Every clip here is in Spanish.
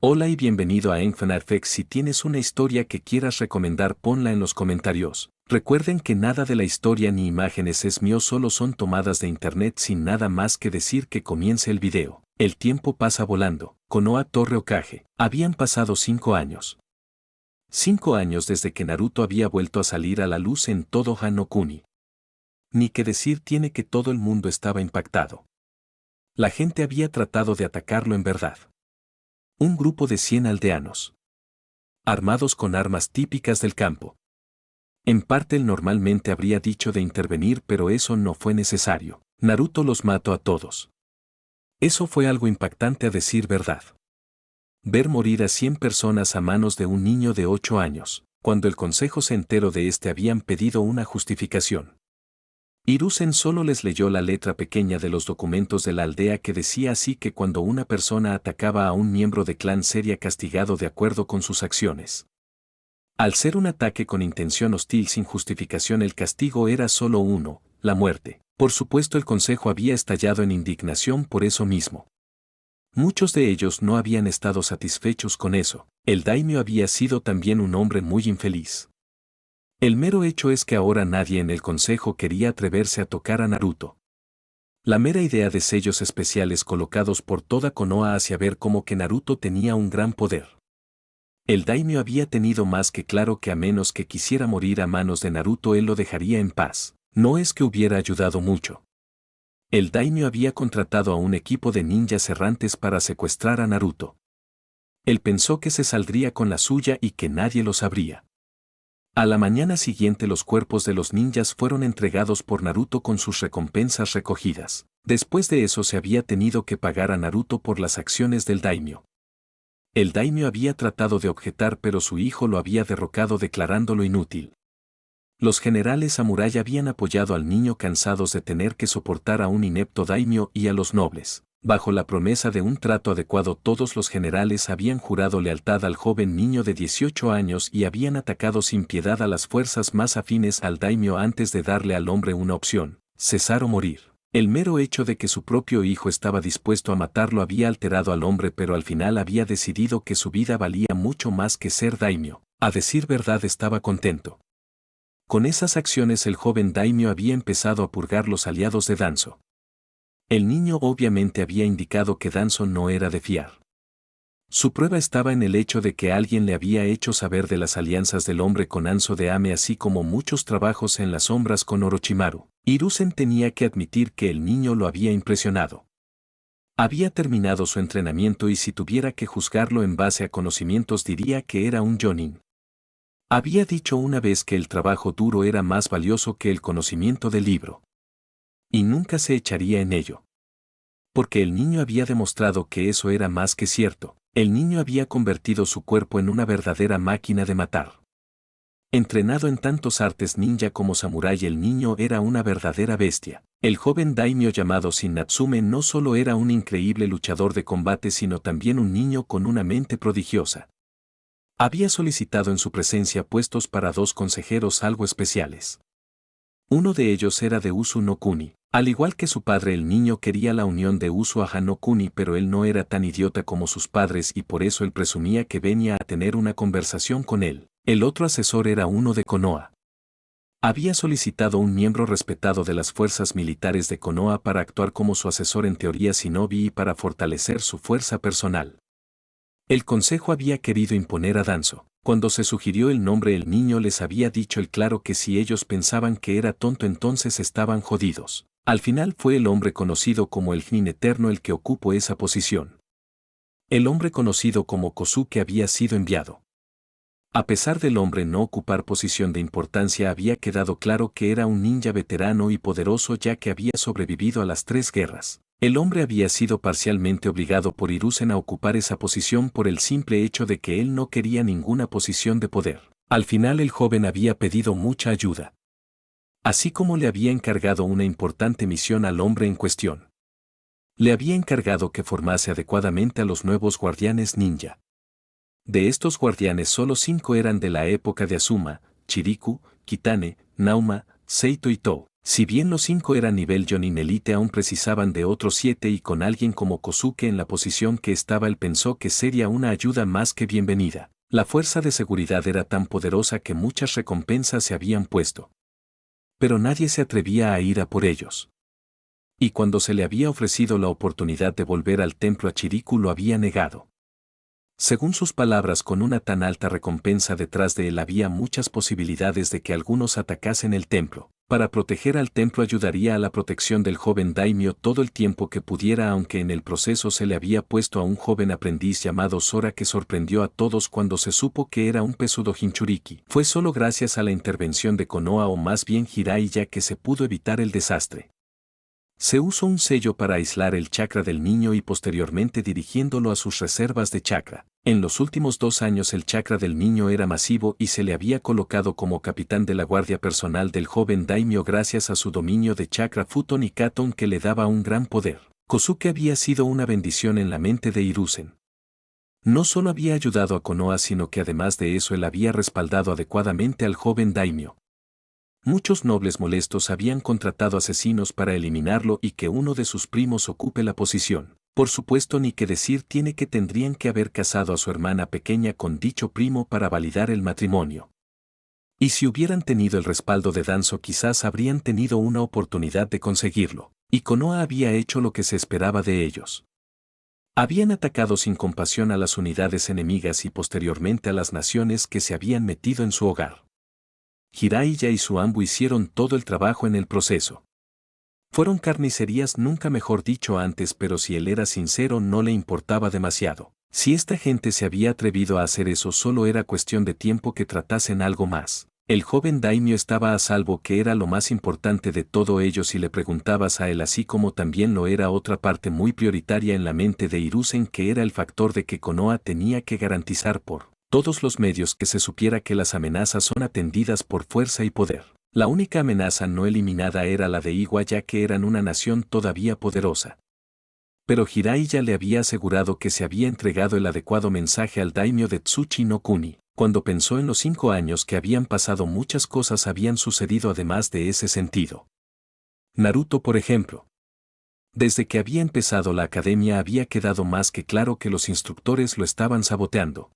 Hola y bienvenido a Enfnarfx. Si tienes una historia que quieras recomendar, ponla en los comentarios. Recuerden que nada de la historia ni imágenes es mío, solo son tomadas de internet. Sin nada más que decir, que comience el video. El tiempo pasa volando. Konoha Torre Hokage. Habían pasado 5 años. 5 años desde que Naruto había vuelto a salir a la luz en todo Hano Kuni. Ni que decir tiene que todo el mundo estaba impactado. La gente había tratado de atacarlo en verdad. Un grupo de 100 aldeanos, armados con armas típicas del campo. En parte él normalmente habría dicho de intervenir, pero eso no fue necesario. Naruto los mató a todos. Eso fue algo impactante, a decir verdad. Ver morir a 100 personas a manos de un niño de 8 años, cuando el consejo se enteró de habían pedido una justificación. Hiruzen solo les leyó la letra pequeña de los documentos de la aldea, que decía así que cuando una persona atacaba a un miembro de clan sería castigado de acuerdo con sus acciones. Al ser un ataque con intención hostil sin justificación, el castigo era solo uno: la muerte. Por supuesto, el consejo había estallado en indignación por eso mismo. Muchos de ellos no habían estado satisfechos con eso. El daimyo había sido también un hombre muy infeliz. El mero hecho es que ahora nadie en el consejo quería atreverse a tocar a Naruto. La mera idea de sellos especiales colocados por toda Konoha hacía ver como que Naruto tenía un gran poder. El daimyo había tenido más que claro que a menos que quisiera morir a manos de Naruto, él lo dejaría en paz. No es que hubiera ayudado mucho. El daimyo había contratado a un equipo de ninjas errantes para secuestrar a Naruto. Él pensó que se saldría con la suya y que nadie lo sabría. A la mañana siguiente los cuerpos de los ninjas fueron entregados por Naruto con sus recompensas recogidas. Después de eso se había tenido que pagar a Naruto por las acciones del daimyo. El daimyo había tratado de objetar, pero su hijo lo había derrocado declarándolo inútil. Los generales samurai habían apoyado al niño, cansados de tener que soportar a un inepto daimyo, y a los nobles. Bajo la promesa de un trato adecuado, todos los generales habían jurado lealtad al joven niño de 18 años y habían atacado sin piedad a las fuerzas más afines al daimyo antes de darle al hombre una opción: cesar o morir. El mero hecho de que su propio hijo estaba dispuesto a matarlo había alterado al hombre, pero al final había decidido que su vida valía mucho más que ser daimyo. A decir verdad, estaba contento. Con esas acciones el joven daimyo había empezado a purgar los aliados de Danzo. El niño obviamente había indicado que Danzo no era de fiar. Su prueba estaba en el hecho de que alguien le había hecho saber de las alianzas del hombre con Anzo de Ame, así como muchos trabajos en las sombras con Orochimaru. Hiruzen tenía que admitir que el niño lo había impresionado. Había terminado su entrenamiento y si tuviera que juzgarlo en base a conocimientos diría que era un Jonin. Había dicho una vez que el trabajo duro era más valioso que el conocimiento del libro. Y nunca se echaría en ello. Porque el niño había demostrado que eso era más que cierto. El niño había convertido su cuerpo en una verdadera máquina de matar. Entrenado en tantos artes ninja como samurái, el niño era una verdadera bestia. El joven daimyo llamado Shin Natsume no solo era un increíble luchador de combate, sino también un niño con una mente prodigiosa. Había solicitado en su presencia puestos para 2 consejeros algo especiales. Uno de ellos era de Usu no Kuni. Al igual que su padre, el niño quería la unión de Usu a Hano Kuni, pero él no era tan idiota como sus padres y por eso él presumía que venía a tener una conversación con él. El otro asesor era uno de Konoha. Había solicitado un miembro respetado de las fuerzas militares de Konoha para actuar como su asesor en teoría shinobi y para fortalecer su fuerza personal. El consejo había querido imponer a Danzo. Cuando se sugirió el nombre, el niño les había dicho el claro que si ellos pensaban que era tonto, entonces estaban jodidos. Al final fue el hombre conocido como el Nin Eterno el que ocupó esa posición. El hombre conocido como Kosuke había sido enviado. A pesar del hombre no ocupar posición de importancia, había quedado claro que era un ninja veterano y poderoso, ya que había sobrevivido a las 3 guerras. El hombre había sido parcialmente obligado por Hiruzen a ocupar esa posición por el simple hecho de que él no quería ninguna posición de poder. Al final el joven había pedido mucha ayuda. Así como le había encargado una importante misión al hombre en cuestión. Le había encargado que formase adecuadamente a los nuevos guardianes ninja. De estos guardianes solo 5 eran de la época de Azuma: Chiriku, Kitane, Nauma, Seito y Tou. Si bien los 5 eran nivel Jonin Elite, aún precisaban de otros 7 y con alguien como Kosuke en la posición que estaba él pensó que sería una ayuda más que bienvenida. La fuerza de seguridad era tan poderosa que muchas recompensas se habían puesto. Pero nadie se atrevía a ir a por ellos. Y cuando se le había ofrecido la oportunidad de volver al templo a Chiriku lo había negado. Según sus palabras, con una tan alta recompensa detrás de él había muchas posibilidades de que algunos atacasen el templo. Para proteger al templo ayudaría a la protección del joven daimyo todo el tiempo que pudiera, aunque en el proceso se le había puesto a un joven aprendiz llamado Sora que sorprendió a todos cuando se supo que era un pesudo Jinchuriki. Fue solo gracias a la intervención de Konoha, o más bien Jiraiya, que se pudo evitar el desastre. Se usó un sello para aislar el chakra del niño y posteriormente dirigiéndolo a sus reservas de chakra. En los últimos 2 años el chakra del niño era masivo y se le había colocado como capitán de la guardia personal del joven daimyo gracias a su dominio de chakra Futon y Katon que le daba un gran poder. Kosuke había sido una bendición en la mente de Hiruzen. No solo había ayudado a Konoha, sino que además de eso él había respaldado adecuadamente al joven daimyo. Muchos nobles molestos habían contratado asesinos para eliminarlo y que uno de sus primos ocupe la posición. Por supuesto, ni que decir tiene que tendrían que haber casado a su hermana pequeña con dicho primo para validar el matrimonio. Y si hubieran tenido el respaldo de Danzo quizás habrían tenido una oportunidad de conseguirlo. Y Konoha había hecho lo que se esperaba de ellos. Habían atacado sin compasión a las unidades enemigas y posteriormente a las naciones que se habían metido en su hogar. Jiraiya y su Ambu hicieron todo el trabajo en el proceso. Fueron carnicerías, nunca mejor dicho antes, pero si él era sincero no le importaba demasiado. Si esta gente se había atrevido a hacer eso, solo era cuestión de tiempo que tratasen algo más. El joven daimyo estaba a salvo, que era lo más importante de todo ello si le preguntabas a él, así como también lo era otra parte muy prioritaria en la mente de Hiruzen, que era el factor de que Konoha tenía que garantizar por todos los medios que se supiera que las amenazas son atendidas por fuerza y poder. La única amenaza no eliminada era la de Iwa, ya que eran una nación todavía poderosa. Pero Jiraiya le había asegurado que se había entregado el adecuado mensaje al daimyo de Tsuchi no Kuni. Cuando pensó en los 5 años que habían pasado, muchas cosas habían sucedido además de ese sentido. Naruto, por ejemplo. Desde que había empezado la academia había quedado más que claro que los instructores lo estaban saboteando.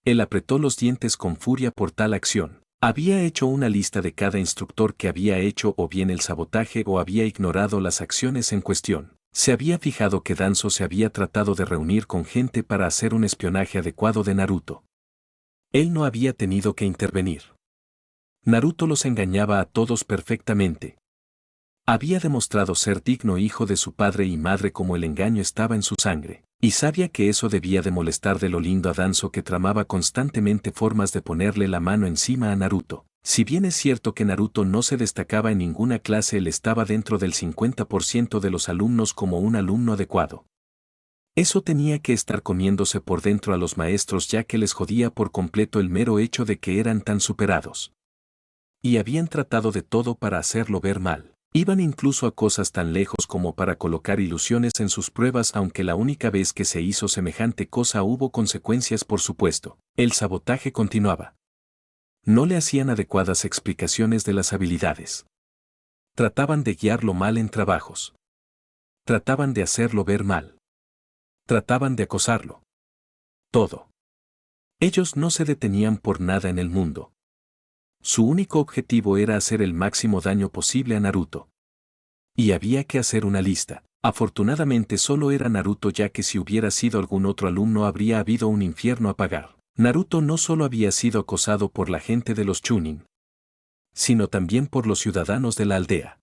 Él apretó los dientes con furia por tal acción. Había hecho una lista de cada instructor que había hecho o bien el sabotaje o había ignorado las acciones en cuestión. Se había fijado que Danzo se había tratado de reunir con gente para hacer un espionaje adecuado de Naruto. Él no había tenido que intervenir. Naruto los engañaba a todos perfectamente. Había demostrado ser digno hijo de su padre y madre, como el engaño estaba en su sangre. Y sabía que eso debía de molestar de lo lindo a Danzo, que tramaba constantemente formas de ponerle la mano encima a Naruto. Si bien es cierto que Naruto no se destacaba en ninguna clase, él estaba dentro del 50% de los alumnos como un alumno adecuado. Eso tenía que estar comiéndose por dentro a los maestros, ya que les jodía por completo el mero hecho de que eran tan superados. Y habían tratado de todo para hacerlo ver mal. Iban incluso a cosas tan lejos como para colocar ilusiones en sus pruebas, aunque la única vez que se hizo semejante cosa hubo consecuencias, por supuesto. El sabotaje continuaba. No le hacían adecuadas explicaciones de las habilidades. Trataban de guiarlo mal en trabajos. Trataban de hacerlo ver mal. Trataban de acosarlo. Todo. Ellos no se detenían por nada en el mundo. Su único objetivo era hacer el máximo daño posible a Naruto. Y había que hacer una lista. Afortunadamente solo era Naruto, ya que si hubiera sido algún otro alumno habría habido un infierno a pagar. Naruto no solo había sido acosado por la gente de los Chunin, sino también por los ciudadanos de la aldea.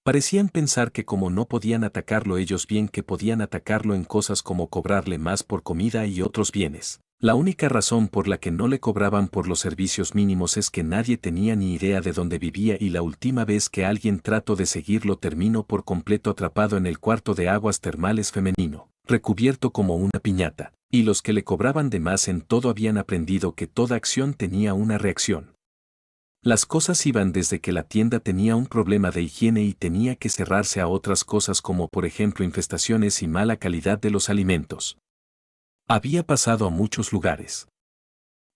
Parecían pensar que como no podían atacarlo ellos, bien que podían atacarlo en cosas como cobrarle más por comida y otros bienes. La única razón por la que no le cobraban por los servicios mínimos es que nadie tenía ni idea de dónde vivía, y la última vez que alguien trató de seguirlo terminó por completo atrapado en el cuarto de aguas termales femenino, recubierto como una piñata, y los que le cobraban de más en todo habían aprendido que toda acción tenía una reacción. Las cosas iban desde que la tienda tenía un problema de higiene y tenía que cerrarse a otras cosas como por ejemplo infestaciones y mala calidad de los alimentos. Había pasado a muchos lugares.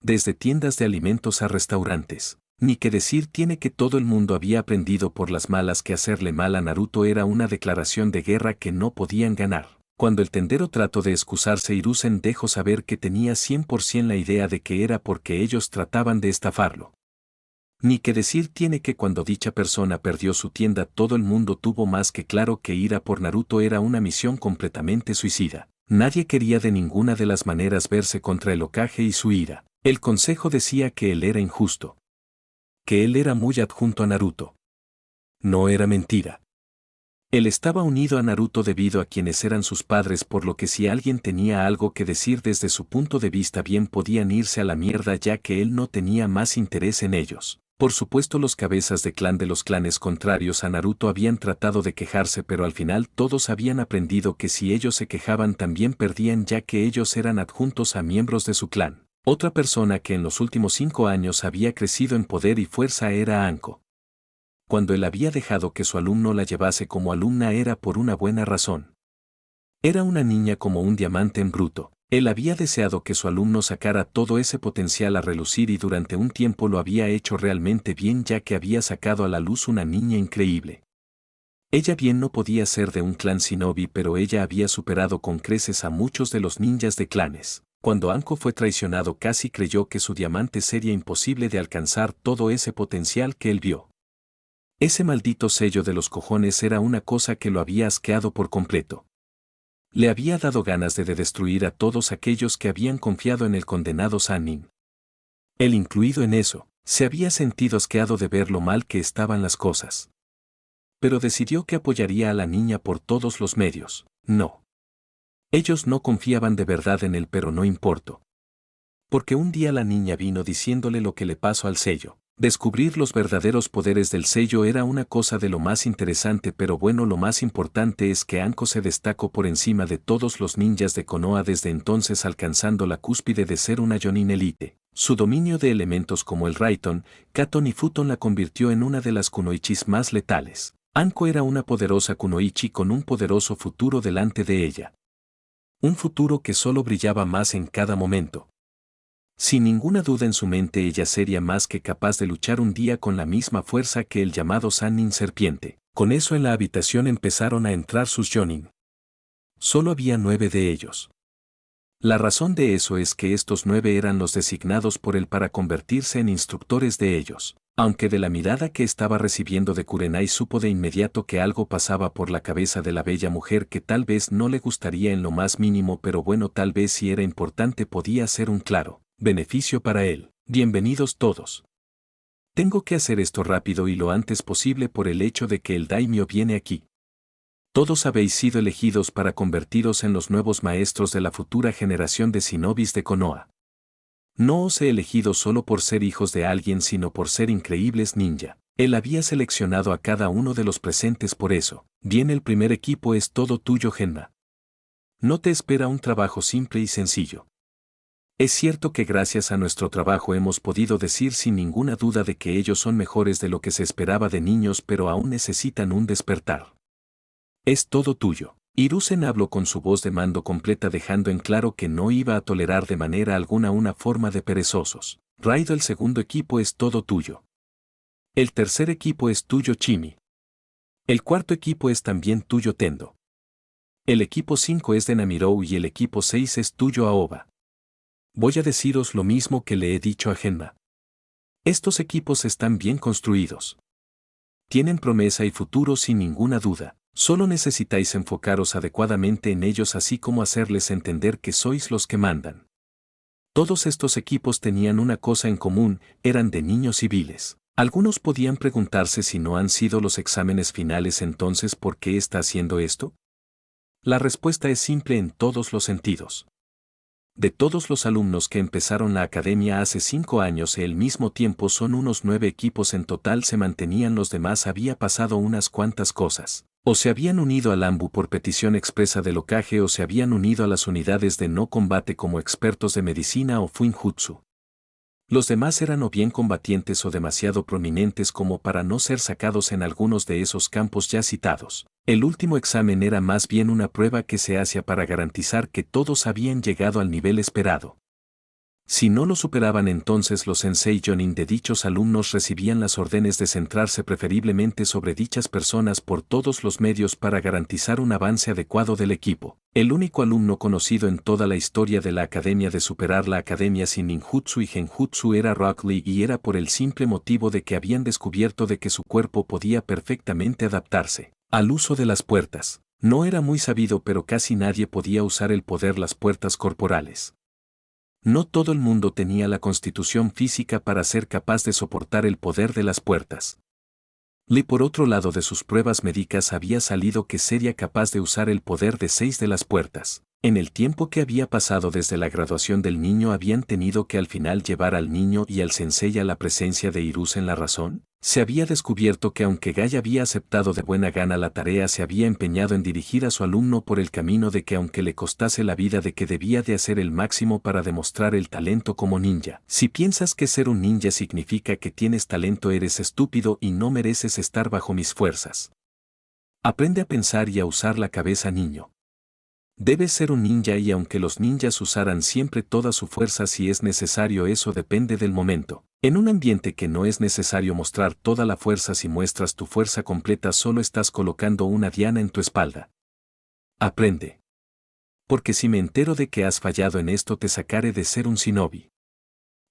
Desde tiendas de alimentos a restaurantes. Ni que decir tiene que todo el mundo había aprendido por las malas que hacerle mal a Naruto era una declaración de guerra que no podían ganar. Cuando el tendero trató de excusarse, Hiruzen dejó saber que tenía 100% la idea de que era porque ellos trataban de estafarlo. Ni que decir tiene que cuando dicha persona perdió su tienda, todo el mundo tuvo más que claro que ir a por Naruto era una misión completamente suicida. Nadie quería de ninguna de las maneras verse contra el Hokage y su ira. El consejo decía que él era injusto, que él era muy adjunto a Naruto. No era mentira. Él estaba unido a Naruto debido a quienes eran sus padres, por lo que si alguien tenía algo que decir desde su punto de vista, bien podían irse a la mierda, ya que él no tenía más interés en ellos. Por supuesto, los cabezas de clan de los clanes contrarios a Naruto habían tratado de quejarse, pero al final todos habían aprendido que si ellos se quejaban también perdían, ya que ellos eran adjuntos a miembros de su clan. Otra persona que en los últimos 5 años había crecido en poder y fuerza era Anko. Cuando él había dejado que su alumno la llevase como alumna era por una buena razón. Era una niña como un diamante en bruto. Él había deseado que su alumno sacara todo ese potencial a relucir y durante un tiempo lo había hecho realmente bien, ya que había sacado a la luz una niña increíble. Ella bien no podía ser de un clan shinobi, pero ella había superado con creces a muchos de los ninjas de clanes. Cuando Anko fue traicionado, casi creyó que su diamante sería imposible de alcanzar todo ese potencial que él vio. Ese maldito sello de los cojones era una cosa que lo había asqueado por completo. Le había dado ganas de destruir a todos aquellos que habían confiado en el condenado Sannin. Él incluido en eso, se había sentido asqueado de ver lo mal que estaban las cosas. Pero decidió que apoyaría a la niña por todos los medios. No. Ellos no confiaban de verdad en él, pero no importó. Porque un día la niña vino diciéndole lo que le pasó al sello. Descubrir los verdaderos poderes del sello era una cosa de lo más interesante, pero bueno, lo más importante es que Anko se destacó por encima de todos los ninjas de Konoha desde entonces, alcanzando la cúspide de ser una Jonin elite. Su dominio de elementos como el Raiton, Katon y Futon la convirtió en una de las kunoichis más letales. Anko era una poderosa kunoichi con un poderoso futuro delante de ella. Un futuro que solo brillaba más en cada momento. Sin ninguna duda en su mente, ella sería más que capaz de luchar un día con la misma fuerza que el llamado Sannin serpiente. Con eso en la habitación empezaron a entrar sus Jonin. Solo había 9 de ellos. La razón de eso es que estos 9 eran los designados por él para convertirse en instructores de ellos. Aunque de la mirada que estaba recibiendo de Kurenai supo de inmediato que algo pasaba por la cabeza de la bella mujer que tal vez no le gustaría en lo más mínimo, pero bueno, tal vez si era importante podía ser un claro beneficio para él. Bienvenidos todos. Tengo que hacer esto rápido y lo antes posible por el hecho de que el daimyo viene aquí. Todos habéis sido elegidos para convertiros en los nuevos maestros de la futura generación de shinobis de Konoha. No os he elegido solo por ser hijos de alguien, sino por ser increíbles ninja. Él había seleccionado a cada uno de los presentes por eso. Bien, el primer equipo es todo tuyo, Genma. No te espera un trabajo simple y sencillo. Es cierto que gracias a nuestro trabajo hemos podido decir sin ninguna duda de que ellos son mejores de lo que se esperaba de niños, pero aún necesitan un despertar. Es todo tuyo. Hiruzen habló con su voz de mando completa, dejando en claro que no iba a tolerar de manera alguna una forma de perezosos. Raido, el segundo equipo es todo tuyo. El tercer equipo es tuyo, Chimi. El cuarto equipo es también tuyo, Tendo. El equipo 5 es de Namirou y el equipo 6 es tuyo, Aoba. Voy a deciros lo mismo que le he dicho a Genma. Estos equipos están bien construidos. Tienen promesa y futuro sin ninguna duda. Solo necesitáis enfocaros adecuadamente en ellos, así como hacerles entender que sois los que mandan. Todos estos equipos tenían una cosa en común, eran de niños civiles. Algunos podían preguntarse si no han sido los exámenes finales, entonces ¿por qué está haciendo esto? La respuesta es simple en todos los sentidos. De todos los alumnos que empezaron la academia hace 5 años y al mismo tiempo son unos 9 equipos en total, se mantenían los demás. Había pasado unas cuantas cosas. O se habían unido al Ambu por petición expresa del Hokage, o se habían unido a las unidades de no combate como expertos de medicina o Fuinjutsu. Los demás eran o bien combatientes o demasiado prominentes como para no ser sacados en algunos de esos campos ya citados. El último examen era más bien una prueba que se hacía para garantizar que todos habían llegado al nivel esperado. Si no lo superaban, entonces los sensei jonin de dichos alumnos recibían las órdenes de centrarse preferiblemente sobre dichas personas por todos los medios para garantizar un avance adecuado del equipo. El único alumno conocido en toda la historia de la academia de superar la academia sin ninjutsu y genjutsu era Rock Lee, y era por el simple motivo de que habían descubierto de que su cuerpo podía perfectamente adaptarse al uso de las puertas. No era muy sabido, pero casi nadie podía usar el poder las puertas corporales. No todo el mundo tenía la constitución física para ser capaz de soportar el poder de las puertas. Lee, por otro lado, de sus pruebas médicas había salido que sería capaz de usar el poder de 6 de las puertas. En el tiempo que había pasado desde la graduación del niño, habían tenido que al final llevar al niño y al sensei a la presencia de Hiruzen en la razón. Se había descubierto que aunque Gai había aceptado de buena gana la tarea, se había empeñado en dirigir a su alumno por el camino de que aunque le costase la vida, de que debía de hacer el máximo para demostrar el talento como ninja. Si piensas que ser un ninja significa que tienes talento, eres estúpido y no mereces estar bajo mis fuerzas. Aprende a pensar y a usar la cabeza, niño. Debes ser un ninja, y aunque los ninjas usaran siempre toda su fuerza si es necesario, eso depende del momento. En un ambiente que no es necesario mostrar toda la fuerza, si muestras tu fuerza completa solo estás colocando una diana en tu espalda. Aprende. Porque si me entero de que has fallado en esto, te sacaré de ser un shinobi.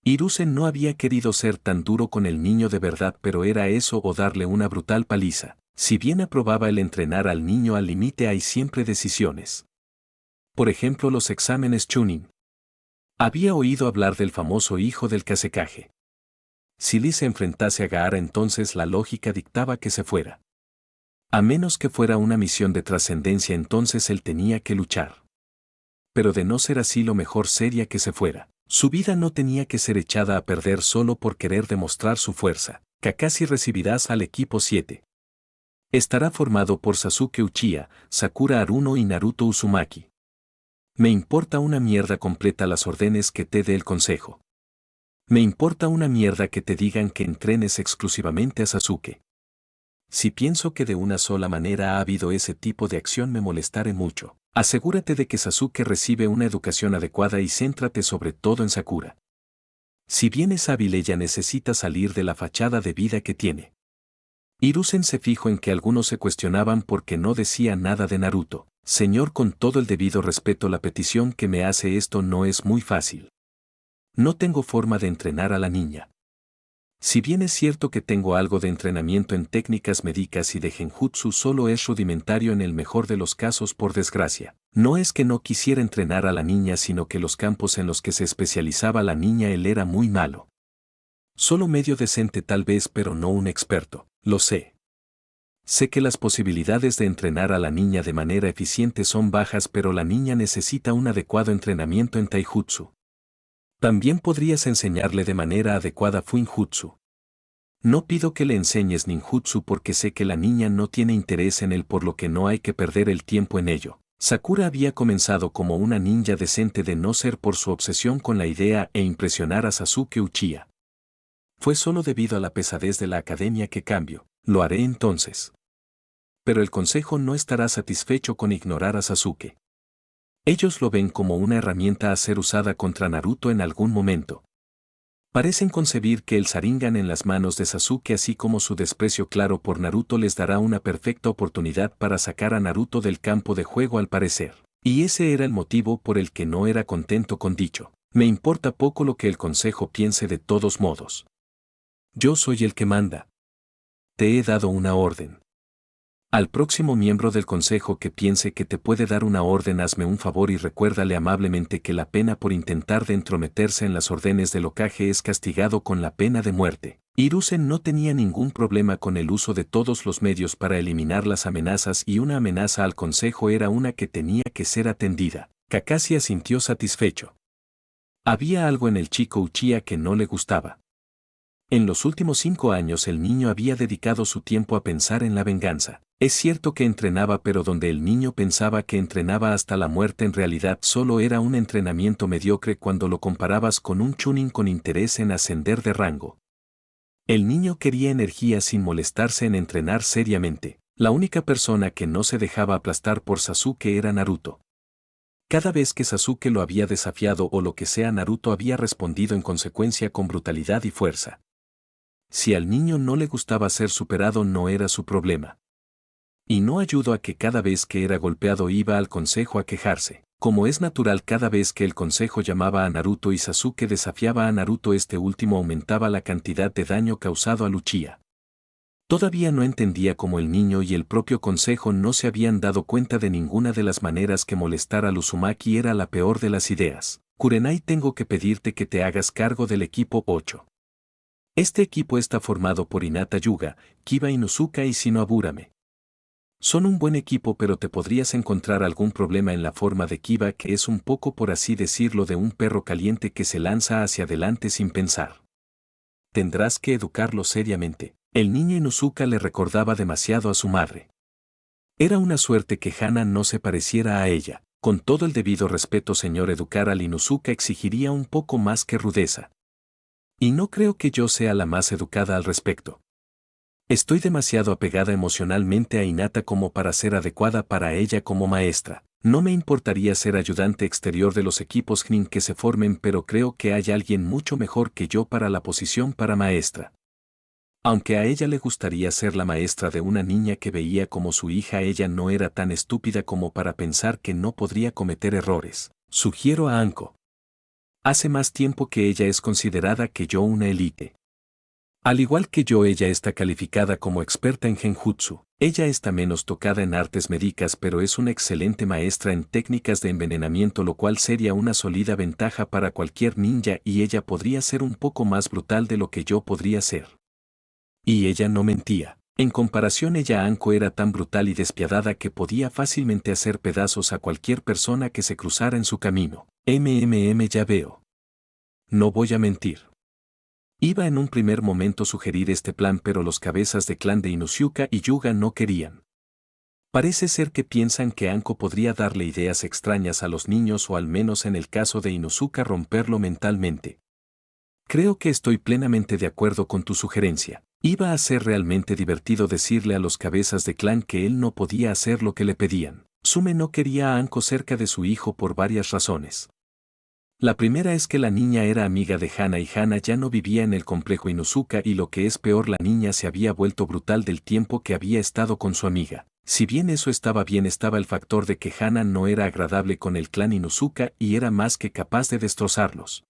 Hiruzen no había querido ser tan duro con el niño de verdad, pero era eso o darle una brutal paliza. Si bien aprobaba el entrenar al niño al límite, hay siempre decisiones. Por ejemplo, los exámenes Chunin. Había oído hablar del famoso hijo del Kazekage. Si Lee se enfrentase a Gaara, entonces la lógica dictaba que se fuera. A menos que fuera una misión de trascendencia, entonces él tenía que luchar. Pero de no ser así, lo mejor sería que se fuera. Su vida no tenía que ser echada a perder solo por querer demostrar su fuerza. Kakashi, recibirás al equipo 7. Estará formado por Sasuke Uchiha, Sakura Haruno y Naruto Uzumaki. Me importa una mierda completa las órdenes que te dé el consejo. Me importa una mierda que te digan que entrenes exclusivamente a Sasuke. Si pienso que de una sola manera ha habido ese tipo de acción, me molestaré mucho. Asegúrate de que Sasuke recibe una educación adecuada y céntrate sobre todo en Sakura. Si bien es hábil, ella necesita salir de la fachada de vida que tiene. Hiruzen se fijó en que algunos se cuestionaban por qué no decía nada de Naruto. Señor, con todo el debido respeto, la petición que me hace esto no es muy fácil. No tengo forma de entrenar a la niña. Si bien es cierto que tengo algo de entrenamiento en técnicas médicas y de genjutsu, solo es rudimentario en el mejor de los casos, por desgracia. No es que no quisiera entrenar a la niña, sino que los campos en los que se especializaba la niña él era muy malo. Solo medio decente tal vez, pero no un experto, lo sé. Sé que las posibilidades de entrenar a la niña de manera eficiente son bajas, pero la niña necesita un adecuado entrenamiento en taijutsu. También podrías enseñarle de manera adecuada fuinjutsu. No pido que le enseñes ninjutsu porque sé que la niña no tiene interés en él, por lo que no hay que perder el tiempo en ello. Sakura había comenzado como una ninja decente de no ser por su obsesión con la idea e impresionar a Sasuke Uchiha. Fue solo debido a la pesadez de la academia que cambio. Lo haré entonces. Pero el consejo no estará satisfecho con ignorar a Sasuke. Ellos lo ven como una herramienta a ser usada contra Naruto en algún momento. Parecen concebir que el Sharingan en las manos de Sasuke, así como su desprecio claro por Naruto, les dará una perfecta oportunidad para sacar a Naruto del campo de juego, al parecer. Y ese era el motivo por el que no era contento con dicho. Me importa poco lo que el consejo piense, de todos modos. Yo soy el que manda. Te he dado una orden. Al próximo miembro del consejo que piense que te puede dar una orden, hazme un favor y recuérdale amablemente que la pena por intentar de entrometerse en las órdenes del Hokage es castigado con la pena de muerte. Hiruzen no tenía ningún problema con el uso de todos los medios para eliminar las amenazas, y una amenaza al consejo era una que tenía que ser atendida. Kakashi asintió satisfecho. Había algo en el chico Uchiha que no le gustaba. En los últimos 5 años el niño había dedicado su tiempo a pensar en la venganza. Es cierto que entrenaba, pero donde el niño pensaba que entrenaba hasta la muerte, en realidad solo era un entrenamiento mediocre cuando lo comparabas con un chunin con interés en ascender de rango. El niño quería energía sin molestarse en entrenar seriamente. La única persona que no se dejaba aplastar por Sasuke era Naruto. Cada vez que Sasuke lo había desafiado o lo que sea, Naruto había respondido en consecuencia con brutalidad y fuerza. Si al niño no le gustaba ser superado, no era su problema. Y no ayudó a que cada vez que era golpeado iba al consejo a quejarse. Como es natural, cada vez que el consejo llamaba a Naruto y Sasuke desafiaba a Naruto, este último aumentaba la cantidad de daño causado a Uchiha. Todavía no entendía cómo el niño y el propio consejo no se habían dado cuenta de ninguna de las maneras que molestar al Uzumaki era la peor de las ideas. Kurenai, tengo que pedirte que te hagas cargo del equipo 8. Este equipo está formado por Hinata Hyuga, Kiba Inuzuka y Shinobu. Son un buen equipo, pero te podrías encontrar algún problema en la forma de Kiba, que es un poco, por así decirlo, de un perro caliente que se lanza hacia adelante sin pensar. Tendrás que educarlo seriamente. El niño Inuzuka le recordaba demasiado a su madre. Era una suerte que Hana no se pareciera a ella. Con todo el debido respeto, señor, educar al Inuzuka exigiría un poco más que rudeza. Y no creo que yo sea la más educada al respecto. Estoy demasiado apegada emocionalmente a Hinata como para ser adecuada para ella como maestra. No me importaría ser ayudante exterior de los equipos Nin que se formen, pero creo que hay alguien mucho mejor que yo para la posición para maestra. Aunque a ella le gustaría ser la maestra de una niña que veía como su hija, ella no era tan estúpida como para pensar que no podría cometer errores. Sugiero a Anko. Hace más tiempo que ella es considerada que yo una élite. Al igual que yo, ella está calificada como experta en genjutsu. Ella está menos tocada en artes médicas, pero es una excelente maestra en técnicas de envenenamiento, lo cual sería una sólida ventaja para cualquier ninja, y ella podría ser un poco más brutal de lo que yo podría ser. Y ella no mentía. En comparación, ella, Anko, era tan brutal y despiadada que podía fácilmente hacer pedazos a cualquier persona que se cruzara en su camino. Ya veo. No voy a mentir. Iba en un primer momento sugerir este plan, pero los cabezas de clan de Inuzuka y Hyuga no querían. Parece ser que piensan que Anko podría darle ideas extrañas a los niños, o al menos en el caso de Inuzuka romperlo mentalmente. Creo que estoy plenamente de acuerdo con tu sugerencia. Iba a ser realmente divertido decirle a los cabezas de clan que él no podía hacer lo que le pedían. Sume no quería a Anko cerca de su hijo por varias razones. La primera es que la niña era amiga de Hana y Hana ya no vivía en el complejo Inuzuka, y lo que es peor, la niña se había vuelto brutal del tiempo que había estado con su amiga. Si bien eso estaba bien, estaba el factor de que Hana no era agradable con el clan Inuzuka y era más que capaz de destrozarlos.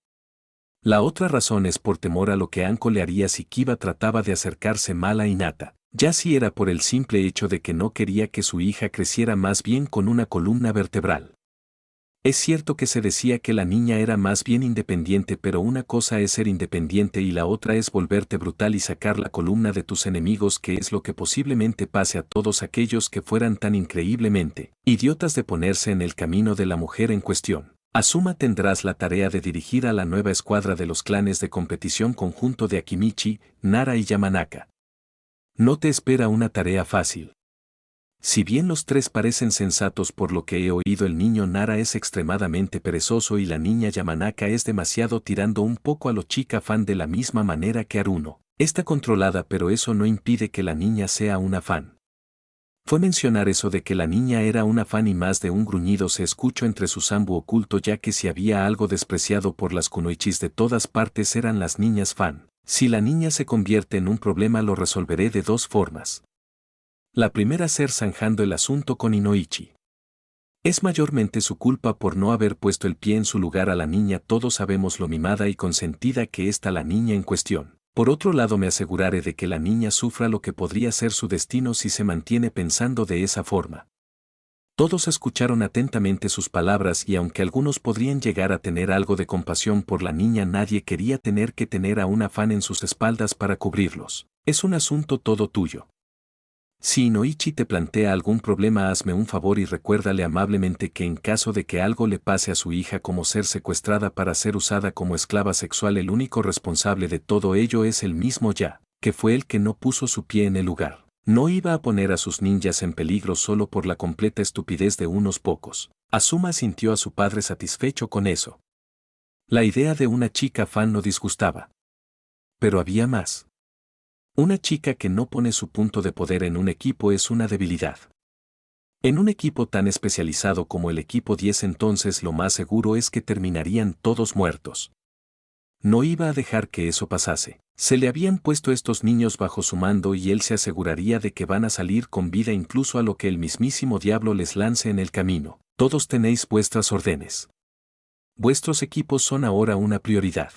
La otra razón es por temor a lo que Anko le haría si Kiba trataba de acercarse mal a Hinata, ya si era por el simple hecho de que no quería que su hija creciera más bien con una columna vertebral. Es cierto que se decía que la niña era más bien independiente, pero una cosa es ser independiente y la otra es volverte brutal y sacar la columna de tus enemigos, que es lo que posiblemente pase a todos aquellos que fueran tan increíblemente idiotas de ponerse en el camino de la mujer en cuestión. Asuma, tendrás la tarea de dirigir a la nueva escuadra de los clanes de competición conjunto de Akimichi, Nara y Yamanaka. No te espera una tarea fácil. Si bien los tres parecen sensatos por lo que he oído, el niño Nara es extremadamente perezoso y la niña Yamanaka es demasiado tirando un poco a lo chica fan, de la misma manera que Aruno. Está controlada, pero eso no impide que la niña sea una fan. Fue mencionar eso de que la niña era una fan y más de un gruñido se escuchó entre su sambu oculto, ya que si había algo despreciado por las kunoichis de todas partes eran las niñas fan. Si la niña se convierte en un problema, lo resolveré de dos formas. La primera, ser zanjando el asunto con Inoichi. Es mayormente su culpa por no haber puesto el pie en su lugar a la niña. Todos sabemos lo mimada y consentida que está la niña en cuestión. Por otro lado, me aseguraré de que la niña sufra lo que podría ser su destino si se mantiene pensando de esa forma. Todos escucharon atentamente sus palabras, y aunque algunos podrían llegar a tener algo de compasión por la niña, nadie quería tener que tener a una fan en sus espaldas para cubrirlos. Es un asunto todo tuyo. Si Inoichi te plantea algún problema, hazme un favor y recuérdale amablemente que en caso de que algo le pase a su hija, como ser secuestrada para ser usada como esclava sexual, el único responsable de todo ello es el mismo Ya, que fue el que no puso su pie en el lugar. No iba a poner a sus ninjas en peligro solo por la completa estupidez de unos pocos. Asuma sintió a su padre satisfecho con eso. La idea de una chica fan no disgustaba. Pero había más. Una chica que no pone su punto de poder en un equipo es una debilidad. En un equipo tan especializado como el equipo 10 entonces lo más seguro es que terminarían todos muertos. No iba a dejar que eso pasase. Se le habían puesto estos niños bajo su mando y él se aseguraría de que van a salir con vida incluso a lo que el mismísimo diablo les lance en el camino. Todos tenéis vuestras órdenes. Vuestros equipos son ahora una prioridad.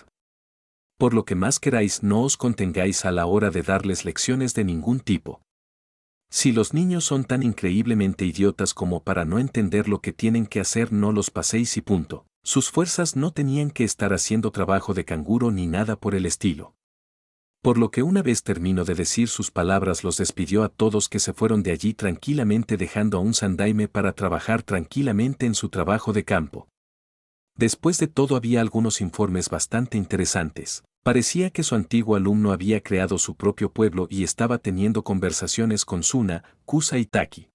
Por lo que más queráis no os contengáis a la hora de darles lecciones de ningún tipo. Si los niños son tan increíblemente idiotas como para no entender lo que tienen que hacer, no los paséis y punto. Sus fuerzas no tenían que estar haciendo trabajo de canguro ni nada por el estilo. Por lo que una vez terminó de decir sus palabras los despidió a todos que se fueron de allí tranquilamente dejando a un sandaime para trabajar tranquilamente en su trabajo de campo. Después de todo había algunos informes bastante interesantes. Parecía que su antiguo alumno había creado su propio pueblo y estaba teniendo conversaciones con Suna, Kusa y Taki.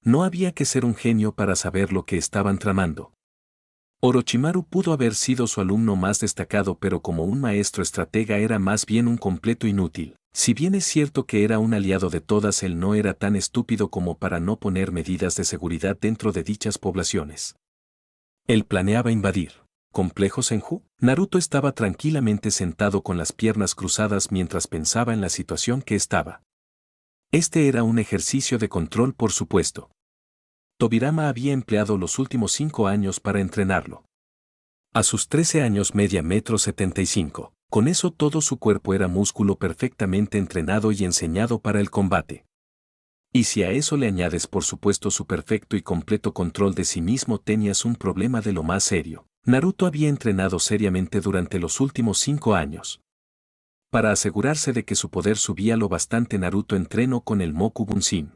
No había que ser un genio para saber lo que estaban tramando. Orochimaru pudo haber sido su alumno más destacado, pero como un maestro estratega era más bien un completo inútil. Si bien es cierto que era un aliado de todas, él no era tan estúpido como para no poner medidas de seguridad dentro de dichas poblaciones. Él planeaba invadir. ¿Complejo Senju? Naruto estaba tranquilamente sentado con las piernas cruzadas mientras pensaba en la situación que estaba. Este era un ejercicio de control, por supuesto. Tobirama había empleado los últimos 5 años para entrenarlo. A sus 13 años media 1,75 m. Con eso todo su cuerpo era músculo perfectamente entrenado y enseñado para el combate. Y si a eso le añades por supuesto su perfecto y completo control de sí mismo, tenías un problema de lo más serio. Naruto había entrenado seriamente durante los últimos 5 años. Para asegurarse de que su poder subía lo bastante, Naruto entrenó con el Moku Bunshin.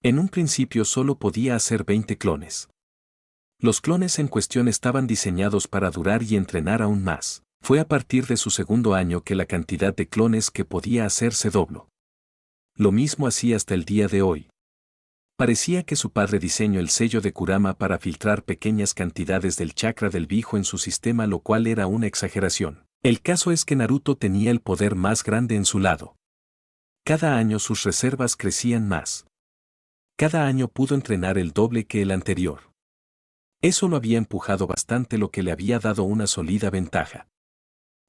En un principio solo podía hacer 20 clones. Los clones en cuestión estaban diseñados para durar y entrenar aún más. Fue a partir de su segundo año que la cantidad de clones que podía hacer se dobló. Lo mismo hacía hasta el día de hoy. Parecía que su padre diseñó el sello de Kurama para filtrar pequeñas cantidades del chakra del viejo en su sistema, lo cual era una exageración. El caso es que Naruto tenía el poder más grande en su lado. Cada año sus reservas crecían más. Cada año pudo entrenar el doble que el anterior. Eso lo había empujado bastante, lo que le había dado una sólida ventaja.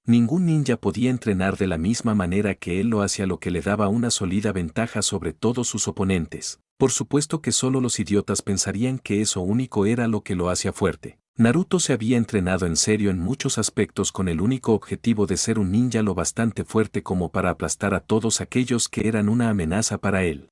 Ningún ninja podía entrenar de la misma manera que él lo hacía, lo que le daba una sólida ventaja sobre todos sus oponentes. Por supuesto que solo los idiotas pensarían que eso único era lo que lo hacía fuerte. Naruto se había entrenado en serio en muchos aspectos con el único objetivo de ser un ninja lo bastante fuerte como para aplastar a todos aquellos que eran una amenaza para él.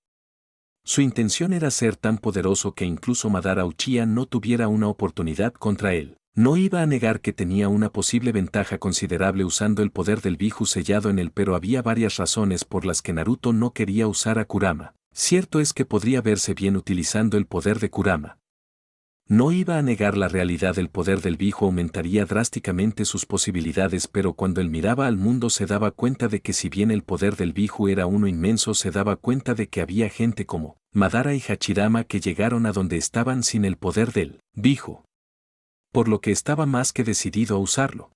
Su intención era ser tan poderoso que incluso Madara Uchiha no tuviera una oportunidad contra él. No iba a negar que tenía una posible ventaja considerable usando el poder del Biju sellado en él, pero había varias razones por las que Naruto no quería usar a Kurama. Cierto es que podría verse bien utilizando el poder de Kurama. No iba a negar la realidad, el poder del Biju aumentaría drásticamente sus posibilidades, pero cuando él miraba al mundo se daba cuenta de que si bien el poder del Biju era uno inmenso, se daba cuenta de que había gente como Madara y Hachirama que llegaron a donde estaban sin el poder del Biju. Por lo que estaba más que decidido a usarlo.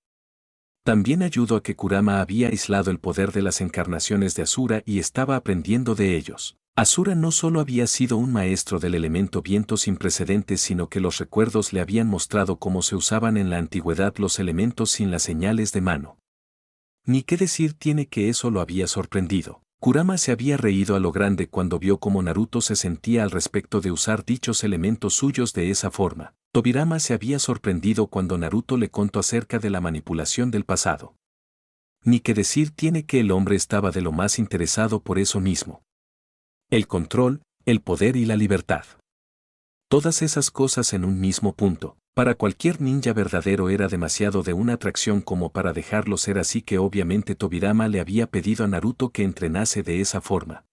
También ayudó a que Kurama había aislado el poder de las encarnaciones de Asura y estaba aprendiendo de ellos. Asura no solo había sido un maestro del elemento viento sin precedentes, sino que los recuerdos le habían mostrado cómo se usaban en la antigüedad los elementos sin las señales de mano. Ni qué decir tiene que eso lo había sorprendido. Kurama se había reído a lo grande cuando vio cómo Naruto se sentía al respecto de usar dichos elementos suyos de esa forma. Tobirama se había sorprendido cuando Naruto le contó acerca de la manipulación del pasado. Ni qué decir tiene que el hombre estaba de lo más interesado por eso mismo. El control, el poder y la libertad. Todas esas cosas en un mismo punto. Para cualquier ninja verdadero era demasiado de una atracción como para dejarlo ser, así que obviamente Tobirama le había pedido a Naruto que entrenase de esa forma.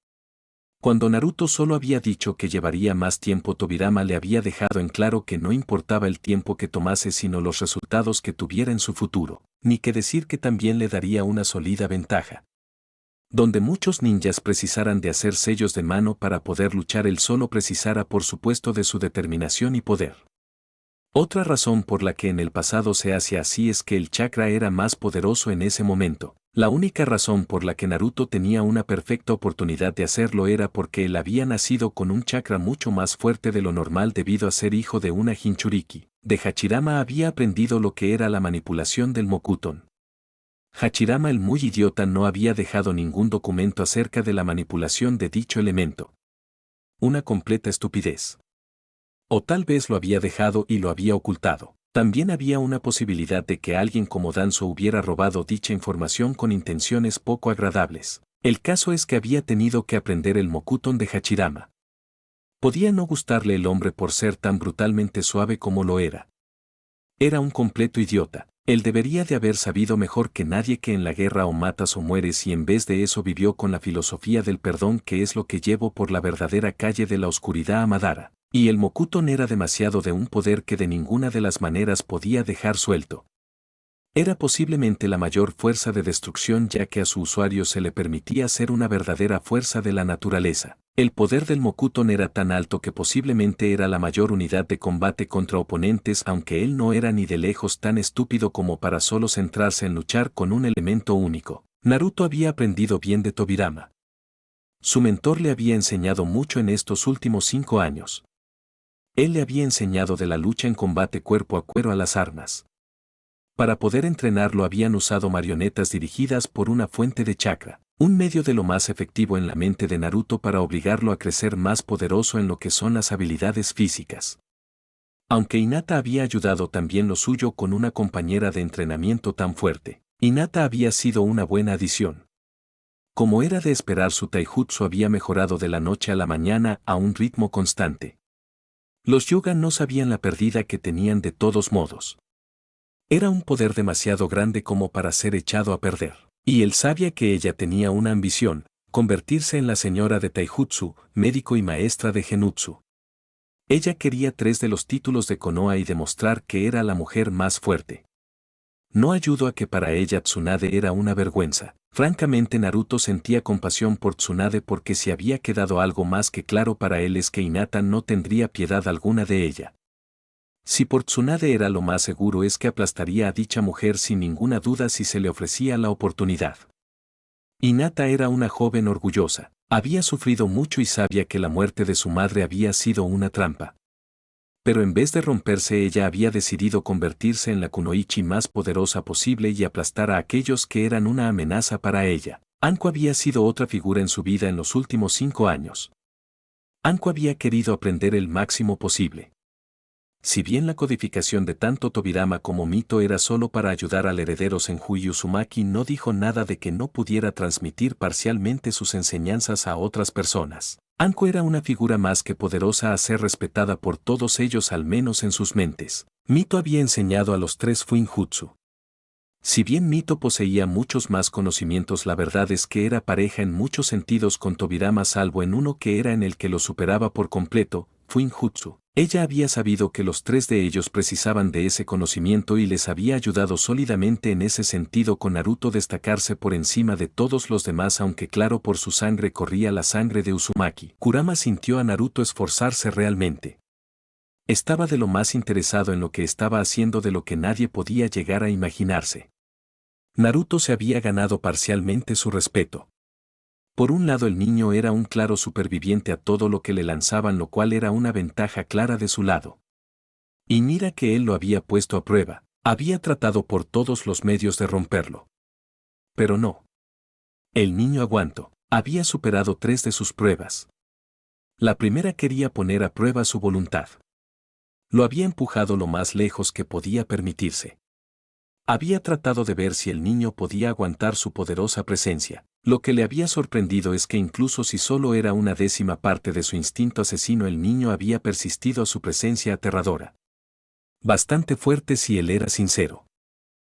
Cuando Naruto solo había dicho que llevaría más tiempo, Tobirama le había dejado en claro que no importaba el tiempo que tomase sino los resultados que tuviera en su futuro, ni que decir que también le daría una sólida ventaja. Donde muchos ninjas precisaran de hacer sellos de mano para poder luchar, él solo precisara por supuesto de su determinación y poder. Otra razón por la que en el pasado se hacía así es que el chakra era más poderoso en ese momento. La única razón por la que Naruto tenía una perfecta oportunidad de hacerlo era porque él había nacido con un chakra mucho más fuerte de lo normal debido a ser hijo de una Jinchuriki. De Hachirama había aprendido lo que era la manipulación del Mokuton. Hachirama el muy idiota no había dejado ningún documento acerca de la manipulación de dicho elemento. Una completa estupidez. O tal vez lo había dejado y lo había ocultado. También había una posibilidad de que alguien como Danzo hubiera robado dicha información con intenciones poco agradables. El caso es que había tenido que aprender el Mokuton de Hachirama. Podía no gustarle el hombre por ser tan brutalmente suave como lo era. Era un completo idiota. Él debería de haber sabido mejor que nadie que en la guerra o matas o mueres y en vez de eso vivió con la filosofía del perdón que es lo que llevo por la verdadera calle de la oscuridad a Madara. Y el Mokuton era demasiado de un poder que de ninguna de las maneras podía dejar suelto. Era posiblemente la mayor fuerza de destrucción ya que a su usuario se le permitía ser una verdadera fuerza de la naturaleza. El poder del Mokuton era tan alto que posiblemente era la mayor unidad de combate contra oponentes aunque él no era ni de lejos tan estúpido como para solo centrarse en luchar con un elemento único. Naruto había aprendido bien de Tobirama. Su mentor le había enseñado mucho en estos últimos 5 años. Él le había enseñado de la lucha en combate cuerpo a cuerpo a las armas. Para poder entrenarlo habían usado marionetas dirigidas por una fuente de chakra, un medio de lo más efectivo en la mente de Naruto para obligarlo a crecer más poderoso en lo que son las habilidades físicas. Aunque Hinata había ayudado también lo suyo con una compañera de entrenamiento tan fuerte, Hinata había sido una buena adición. Como era de esperar, su taijutsu había mejorado de la noche a la mañana a un ritmo constante. Los Hyuga no sabían la pérdida que tenían de todos modos. Era un poder demasiado grande como para ser echado a perder. Y él sabía que ella tenía una ambición, convertirse en la señora de Taijutsu, médico y maestra de Genutsu. Ella quería 3 de los títulos de Konoha y demostrar que era la mujer más fuerte. No ayudó a que para ella Tsunade era una vergüenza. Francamente Naruto sentía compasión por Tsunade porque si había quedado algo más que claro para él es que Hinata no tendría piedad alguna de ella. Si por Tsunade era lo más seguro es que aplastaría a dicha mujer sin ninguna duda si se le ofrecía la oportunidad. Hinata era una joven orgullosa, había sufrido mucho y sabía que la muerte de su madre había sido una trampa. Pero en vez de romperse ella había decidido convertirse en la kunoichi más poderosa posible y aplastar a aquellos que eran una amenaza para ella. Anko había sido otra figura en su vida en los últimos 5 años. Anko había querido aprender el máximo posible. Si bien la codificación de tanto Tobirama como Mito era solo para ayudar al heredero Senju Uzumaki, no dijo nada de que no pudiera transmitir parcialmente sus enseñanzas a otras personas. Anko era una figura más que poderosa a ser respetada por todos ellos al menos en sus mentes. Mito había enseñado a los 3 Fuinjutsu. Si bien Mito poseía muchos más conocimientos, la verdad es que era pareja en muchos sentidos con Tobirama salvo en uno que era en el que lo superaba por completo, Fuinjutsu. Ella había sabido que los 3 de ellos precisaban de ese conocimiento y les había ayudado sólidamente en ese sentido, con Naruto destacarse por encima de todos los demás, aunque claro por su sangre corría la sangre de Uzumaki. Kurama sintió a Naruto esforzarse realmente. Estaba de lo más interesado en lo que estaba haciendo de lo que nadie podía llegar a imaginarse. Naruto se había ganado parcialmente su respeto. Por un lado, el niño era un claro superviviente a todo lo que le lanzaban, lo cual era una ventaja clara de su lado. Y mira que él lo había puesto a prueba, había tratado por todos los medios de romperlo. Pero no. El niño aguantó, había superado 3 de sus pruebas. La primera quería poner a prueba su voluntad. Lo había empujado lo más lejos que podía permitirse. Había tratado de ver si el niño podía aguantar su poderosa presencia. Lo que le había sorprendido es que incluso si solo era una 10ª parte de su instinto asesino, el niño había persistido a su presencia aterradora. Bastante fuerte si él era sincero.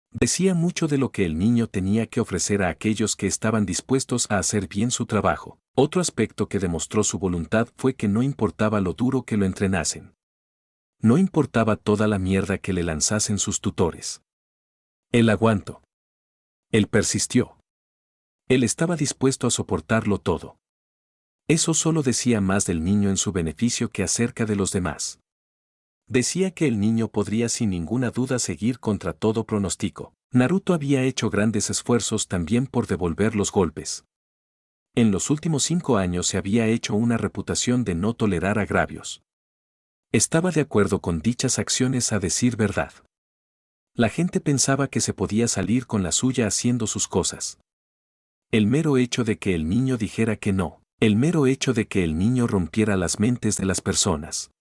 Decía mucho de lo que el niño tenía que ofrecer a aquellos que estaban dispuestos a hacer bien su trabajo. Otro aspecto que demostró su voluntad fue que no importaba lo duro que lo entrenasen. No importaba toda la mierda que le lanzasen sus tutores. Él aguantó. Él persistió. Él estaba dispuesto a soportarlo todo. Eso solo decía más del niño en su beneficio que acerca de los demás. Decía que el niño podría sin ninguna duda seguir contra todo pronóstico. Naruto había hecho grandes esfuerzos también por devolver los golpes. En los últimos 5 años se había hecho una reputación de no tolerar agravios. Estaba de acuerdo con dichas acciones a decir verdad. La gente pensaba que se podía salir con la suya haciendo sus cosas. El mero hecho de que el niño dijera que no, el mero hecho de que el niño rompiera las mentes de las personas.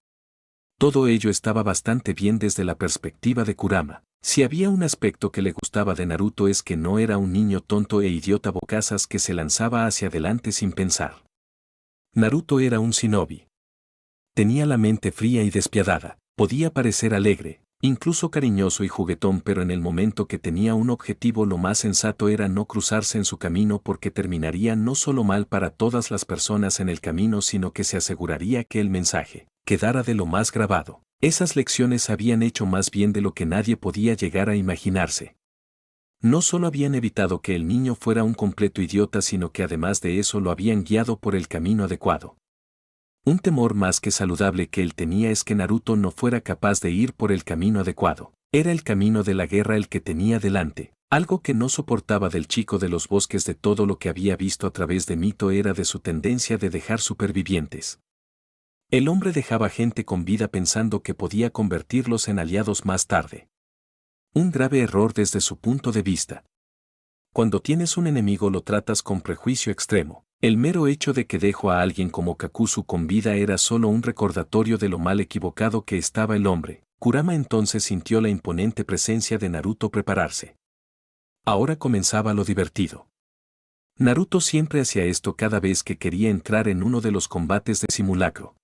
Todo ello estaba bastante bien desde la perspectiva de Kurama. Si había un aspecto que le gustaba de Naruto es que no era un niño tonto e idiota bocazas que se lanzaba hacia adelante sin pensar. Naruto era un shinobi. Tenía la mente fría y despiadada, podía parecer alegre, incluso cariñoso y juguetón, pero en el momento que tenía un objetivo lo más sensato era no cruzarse en su camino porque terminaría no solo mal para todas las personas en el camino sino que se aseguraría que el mensaje quedara de lo más grabado. Esas lecciones habían hecho más bien de lo que nadie podía llegar a imaginarse. No solo habían evitado que el niño fuera un completo idiota sino que además de eso lo habían guiado por el camino adecuado. Un temor más que saludable que él tenía es que Naruto no fuera capaz de ir por el camino adecuado. Era el camino de la guerra el que tenía delante. Algo que no soportaba del chico de los bosques de todo lo que había visto a través de Mito era de su tendencia de dejar supervivientes. El hombre dejaba gente con vida pensando que podía convertirlos en aliados más tarde. Un grave error desde su punto de vista. Cuando tienes un enemigo lo tratas con prejuicio extremo. El mero hecho de que dejó a alguien como Kakuzu con vida era solo un recordatorio de lo mal equivocado que estaba el hombre. Kurama entonces sintió la imponente presencia de Naruto prepararse. Ahora comenzaba lo divertido. Naruto siempre hacía esto cada vez que quería entrar en uno de los combates de simulacro.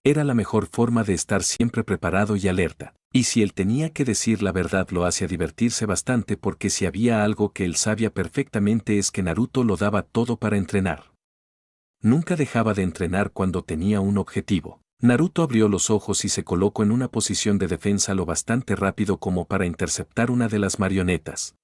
Era la mejor forma de estar siempre preparado y alerta. Y si él tenía que decir la verdad lo hacía divertirse bastante porque si había algo que él sabía perfectamente es que Naruto lo daba todo para entrenar. Nunca dejaba de entrenar cuando tenía un objetivo. Naruto abrió los ojos y se colocó en una posición de defensa lo bastante rápido como para interceptar una de las marionetas.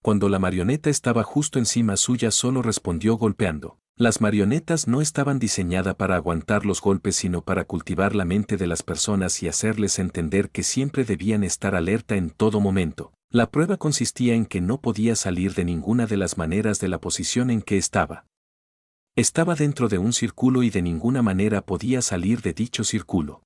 Cuando la marioneta estaba justo encima suya solo respondió golpeando. Las marionetas no estaban diseñadas para aguantar los golpes sino para cultivar la mente de las personas y hacerles entender que siempre debían estar alerta en todo momento. La prueba consistía en que no podía salir de ninguna de las maneras de la posición en que estaba. Estaba dentro de un círculo y de ninguna manera podía salir de dicho círculo.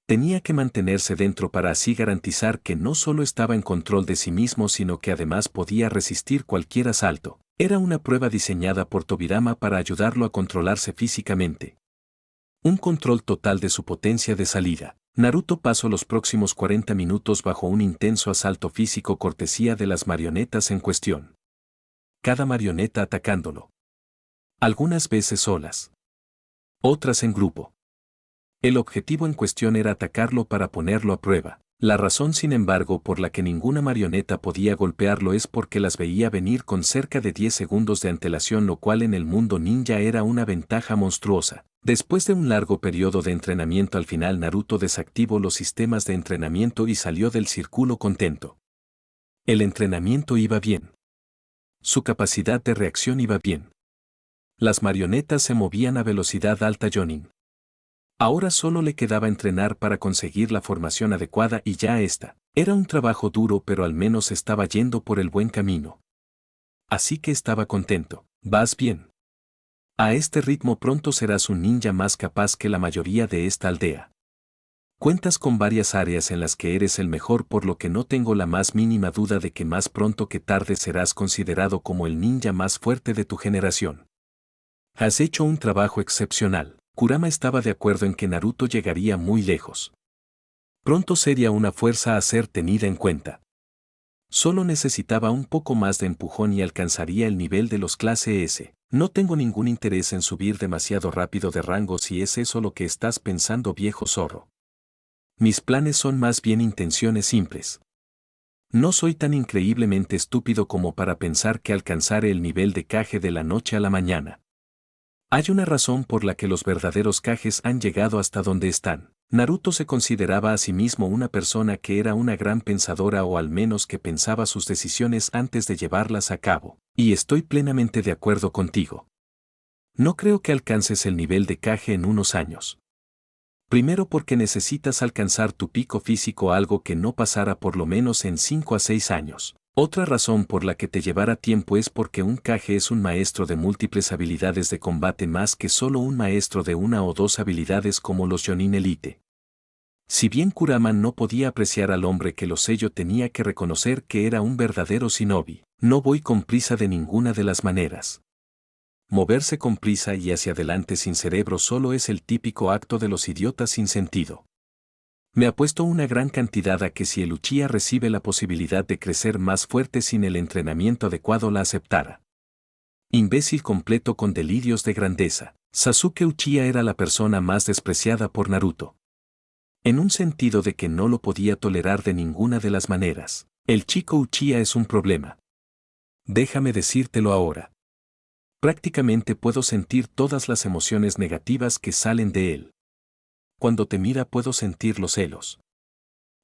Tenía que mantenerse dentro para así garantizar que no solo estaba en control de sí mismo sino que además podía resistir cualquier asalto. Era una prueba diseñada por Tobirama para ayudarlo a controlarse físicamente. Un control total de su potencia de salida. Naruto pasó los próximos 40 minutos bajo un intenso asalto físico cortesía de las marionetas en cuestión. Cada marioneta atacándolo. Algunas veces solas. Otras en grupo. El objetivo en cuestión era atacarlo para ponerlo a prueba. La razón, sin embargo, por la que ninguna marioneta podía golpearlo es porque las veía venir con cerca de 10 segundos de antelación, lo cual en el mundo ninja era una ventaja monstruosa. Después de un largo periodo de entrenamiento al final Naruto desactivó los sistemas de entrenamiento y salió del círculo contento. El entrenamiento iba bien. Su capacidad de reacción iba bien. Las marionetas se movían a velocidad alta Jonin. Ahora solo le quedaba entrenar para conseguir la formación adecuada y ya está. Era un trabajo duro pero al menos estaba yendo por el buen camino. Así que estaba contento. Vas bien. A este ritmo pronto serás un ninja más capaz que la mayoría de esta aldea. Cuentas con varias áreas en las que eres el mejor por lo que no tengo la más mínima duda de que más pronto que tarde serás considerado como el ninja más fuerte de tu generación. Has hecho un trabajo excepcional. Kurama estaba de acuerdo en que Naruto llegaría muy lejos. Pronto sería una fuerza a ser tenida en cuenta. Solo necesitaba un poco más de empujón y alcanzaría el nivel de los clase S. No tengo ningún interés en subir demasiado rápido de rango si es eso lo que estás pensando, viejo zorro. Mis planes son más bien intenciones simples. No soy tan increíblemente estúpido como para pensar que alcanzaré el nivel de Kage de la noche a la mañana. Hay una razón por la que los verdaderos Kages han llegado hasta donde están. Naruto se consideraba a sí mismo una persona que era una gran pensadora o al menos que pensaba sus decisiones antes de llevarlas a cabo. Y estoy plenamente de acuerdo contigo. No creo que alcances el nivel de Kage en unos años. Primero porque necesitas alcanzar tu pico físico, algo que no pasara por lo menos en 5 a 6 años. Otra razón por la que te llevará tiempo es porque un Kage es un maestro de múltiples habilidades de combate más que solo un maestro de una o dos habilidades como los Jonin Elite. Si bien Kurama no podía apreciar al hombre que lo selló, tenía que reconocer que era un verdadero shinobi. No voy con prisa de ninguna de las maneras. Moverse con prisa y hacia adelante sin cerebro solo es el típico acto de los idiotas sin sentido. Me apuesto una gran cantidad a que si el Uchiha recibe la posibilidad de crecer más fuerte sin el entrenamiento adecuado la aceptara. Imbécil completo con delirios de grandeza, Sasuke Uchiha era la persona más despreciada por Naruto. En un sentido de que no lo podía tolerar de ninguna de las maneras. El chico Uchiha es un problema. Déjame decírtelo ahora. Prácticamente puedo sentir todas las emociones negativas que salen de él. Cuando te mira puedo sentir los celos,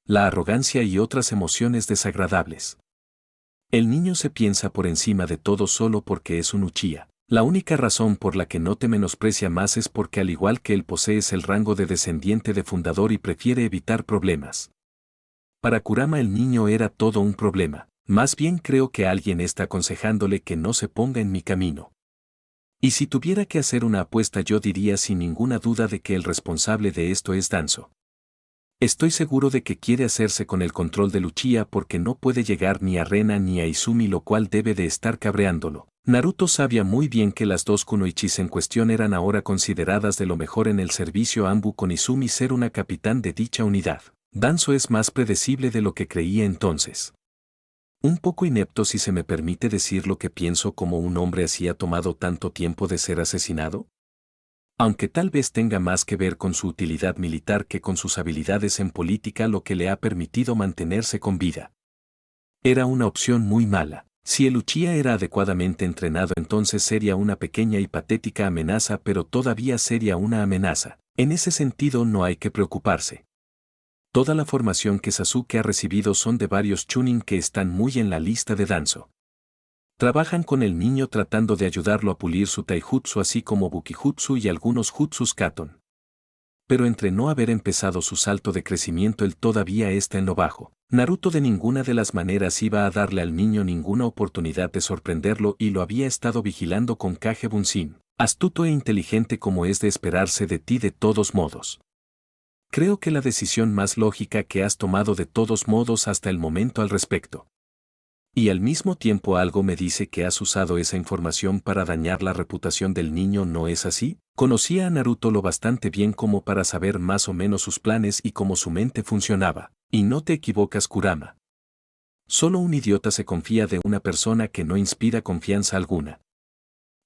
la arrogancia y otras emociones desagradables. El niño se piensa por encima de todo solo porque es un Uchiha. La única razón por la que no te menosprecia más es porque al igual que él posees el rango de descendiente de fundador y prefiere evitar problemas. Para Kurama el niño era todo un problema. Más bien creo que alguien está aconsejándole que no se ponga en mi camino. Y si tuviera que hacer una apuesta, yo diría sin ninguna duda de que el responsable de esto es Danzo. Estoy seguro de que quiere hacerse con el control del Uchiha porque no puede llegar ni a Rena ni a Izumi, lo cual debe de estar cabreándolo. Naruto sabía muy bien que las dos kunoichis en cuestión eran ahora consideradas de lo mejor en el servicio Anbu, con Izumi ser una capitán de dicha unidad. Danzo es más predecible de lo que creía entonces. Un poco inepto, si se me permite decir lo que pienso, como un hombre así ha tomado tanto tiempo de ser asesinado. Aunque tal vez tenga más que ver con su utilidad militar que con sus habilidades en política, lo que le ha permitido mantenerse con vida. Era una opción muy mala. Si el Uchiha era adecuadamente entrenado, entonces sería una pequeña y patética amenaza, pero todavía sería una amenaza. En ese sentido no hay que preocuparse. Toda la formación que Sasuke ha recibido son de varios Chunin que están muy en la lista de Danzo. Trabajan con el niño tratando de ayudarlo a pulir su taijutsu, así como bukijutsu y algunos jutsus katon. Pero entre no haber empezado su salto de crecimiento, él todavía está en lo bajo. Naruto de ninguna de las maneras iba a darle al niño ninguna oportunidad de sorprenderlo y lo había estado vigilando con Kage Bunshin, astuto e inteligente como es de esperarse de ti de todos modos. Creo que la decisión más lógica que has tomado de todos modos hasta el momento al respecto. Y al mismo tiempo algo me dice que has usado esa información para dañar la reputación del niño, ¿no es así? Conocía a Naruto lo bastante bien como para saber más o menos sus planes y cómo su mente funcionaba. Y no te equivocas, Kurama. Solo un idiota se confía de una persona que no inspira confianza alguna.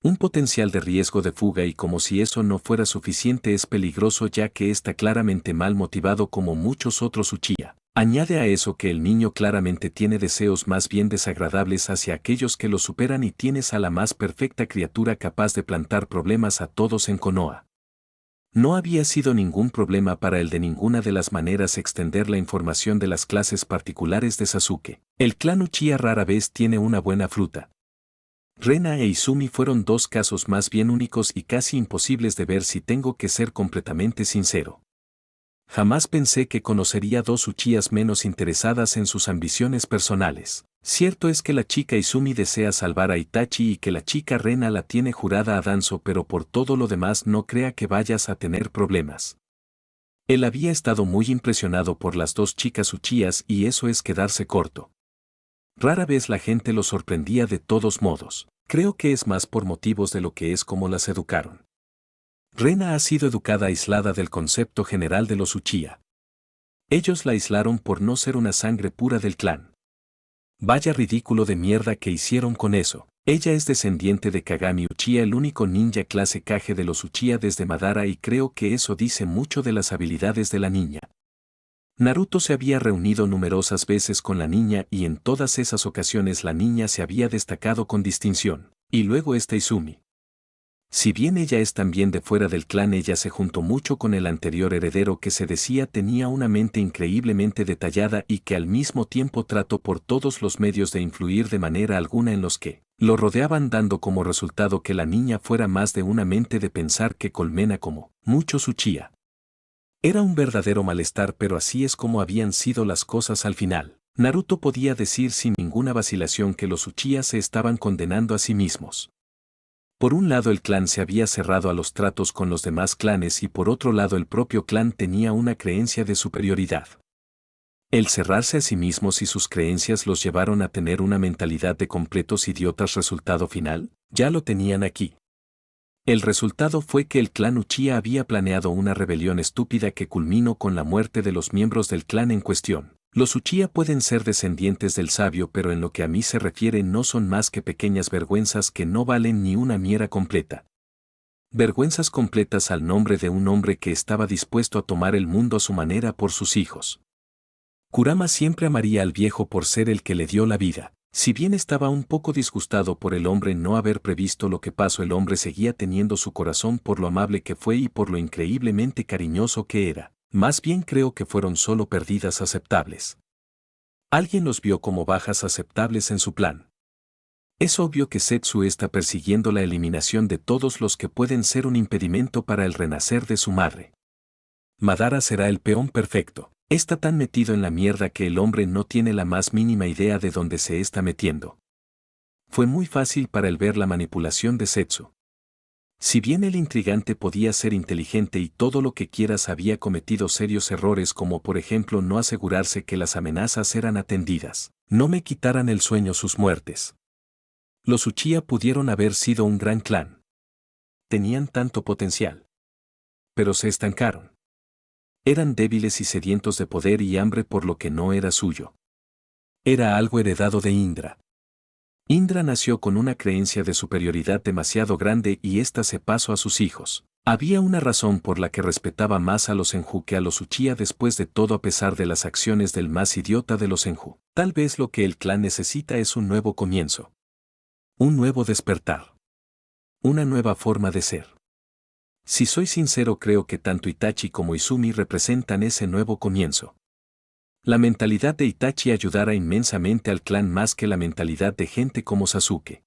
Un potencial de riesgo de fuga, y como si eso no fuera suficiente es peligroso, ya que está claramente mal motivado como muchos otros Uchiha. Añade a eso que el niño claramente tiene deseos más bien desagradables hacia aquellos que lo superan y tienes a la más perfecta criatura capaz de plantar problemas a todos en Konoha. No había sido ningún problema para él de ninguna de las maneras extender la información de las clases particulares de Sasuke. El clan Uchiha rara vez tiene una buena fruta. Rena e Izumi fueron dos casos más bien únicos y casi imposibles de ver, si tengo que ser completamente sincero. Jamás pensé que conocería dos Uchihas menos interesadas en sus ambiciones personales. Cierto es que la chica Izumi desea salvar a Itachi y que la chica Rena la tiene jurada a Danzo, pero por todo lo demás no crea que vayas a tener problemas. Él había estado muy impresionado por las dos chicas Uchihas y eso es quedarse corto. Rara vez la gente lo sorprendía de todos modos. Creo que es más por motivos de lo que es como las educaron. Rena ha sido educada aislada del concepto general de los Uchiha. Ellos la aislaron por no ser una sangre pura del clan. Vaya ridículo de mierda que hicieron con eso. Ella es descendiente de Kagami Uchiha, el único ninja clase Kage de los Uchiha desde Madara, y creo que eso dice mucho de las habilidades de la niña. Naruto se había reunido numerosas veces con la niña y en todas esas ocasiones la niña se había destacado con distinción. Y luego está Izumi. Si bien ella es también de fuera del clan, ella se juntó mucho con el anterior heredero que se decía tenía una mente increíblemente detallada y que al mismo tiempo trató por todos los medios de influir de manera alguna en los que lo rodeaban, dando como resultado que la niña fuera más de una mente de pensar que colmena como muchos Uchiha. Era un verdadero malestar, pero así es como habían sido las cosas al final. Naruto podía decir sin ninguna vacilación que los Uchiha se estaban condenando a sí mismos. Por un lado el clan se había cerrado a los tratos con los demás clanes y por otro lado el propio clan tenía una creencia de superioridad. El cerrarse a sí mismos y sus creencias los llevaron a tener una mentalidad de completos idiotas. Resultado final, ya lo tenían aquí. El resultado fue que el clan Uchiha había planeado una rebelión estúpida que culminó con la muerte de los miembros del clan en cuestión. Los Uchiha pueden ser descendientes del sabio, pero en lo que a mí se refiere no son más que pequeñas vergüenzas que no valen ni una miera completa. Vergüenzas completas al nombre de un hombre que estaba dispuesto a tomar el mundo a su manera por sus hijos. Kurama siempre amaría al viejo por ser el que le dio la vida. Si bien estaba un poco disgustado por el hombre no haber previsto lo que pasó, el hombre seguía teniendo su corazón por lo amable que fue y por lo increíblemente cariñoso que era. Más bien creo que fueron solo pérdidas aceptables. Alguien los vio como bajas aceptables en su plan. Es obvio que Zetsu está persiguiendo la eliminación de todos los que pueden ser un impedimento para el renacer de su madre. Madara será el peón perfecto. Está tan metido en la mierda que el hombre no tiene la más mínima idea de dónde se está metiendo. Fue muy fácil para él ver la manipulación de Zetsu. Si bien el intrigante podía ser inteligente y todo lo que quieras, había cometido serios errores como por ejemplo no asegurarse que las amenazas eran atendidas, no me quitaran el sueño sus muertes. Los Uchiha pudieron haber sido un gran clan. Tenían tanto potencial. Pero se estancaron. Eran débiles y sedientos de poder y hambre por lo que no era suyo. Era algo heredado de Indra. Indra nació con una creencia de superioridad demasiado grande y ésta se pasó a sus hijos. Había una razón por la que respetaba más a los Senju que a los Uchiha, después de todo, a pesar de las acciones del más idiota de los Senju. Tal vez lo que el clan necesita es un nuevo comienzo. Un nuevo despertar. Una nueva forma de ser. Si soy sincero, creo que tanto Itachi como Izumi representan ese nuevo comienzo. La mentalidad de Itachi ayudara inmensamente al clan más que la mentalidad de gente como Sasuke.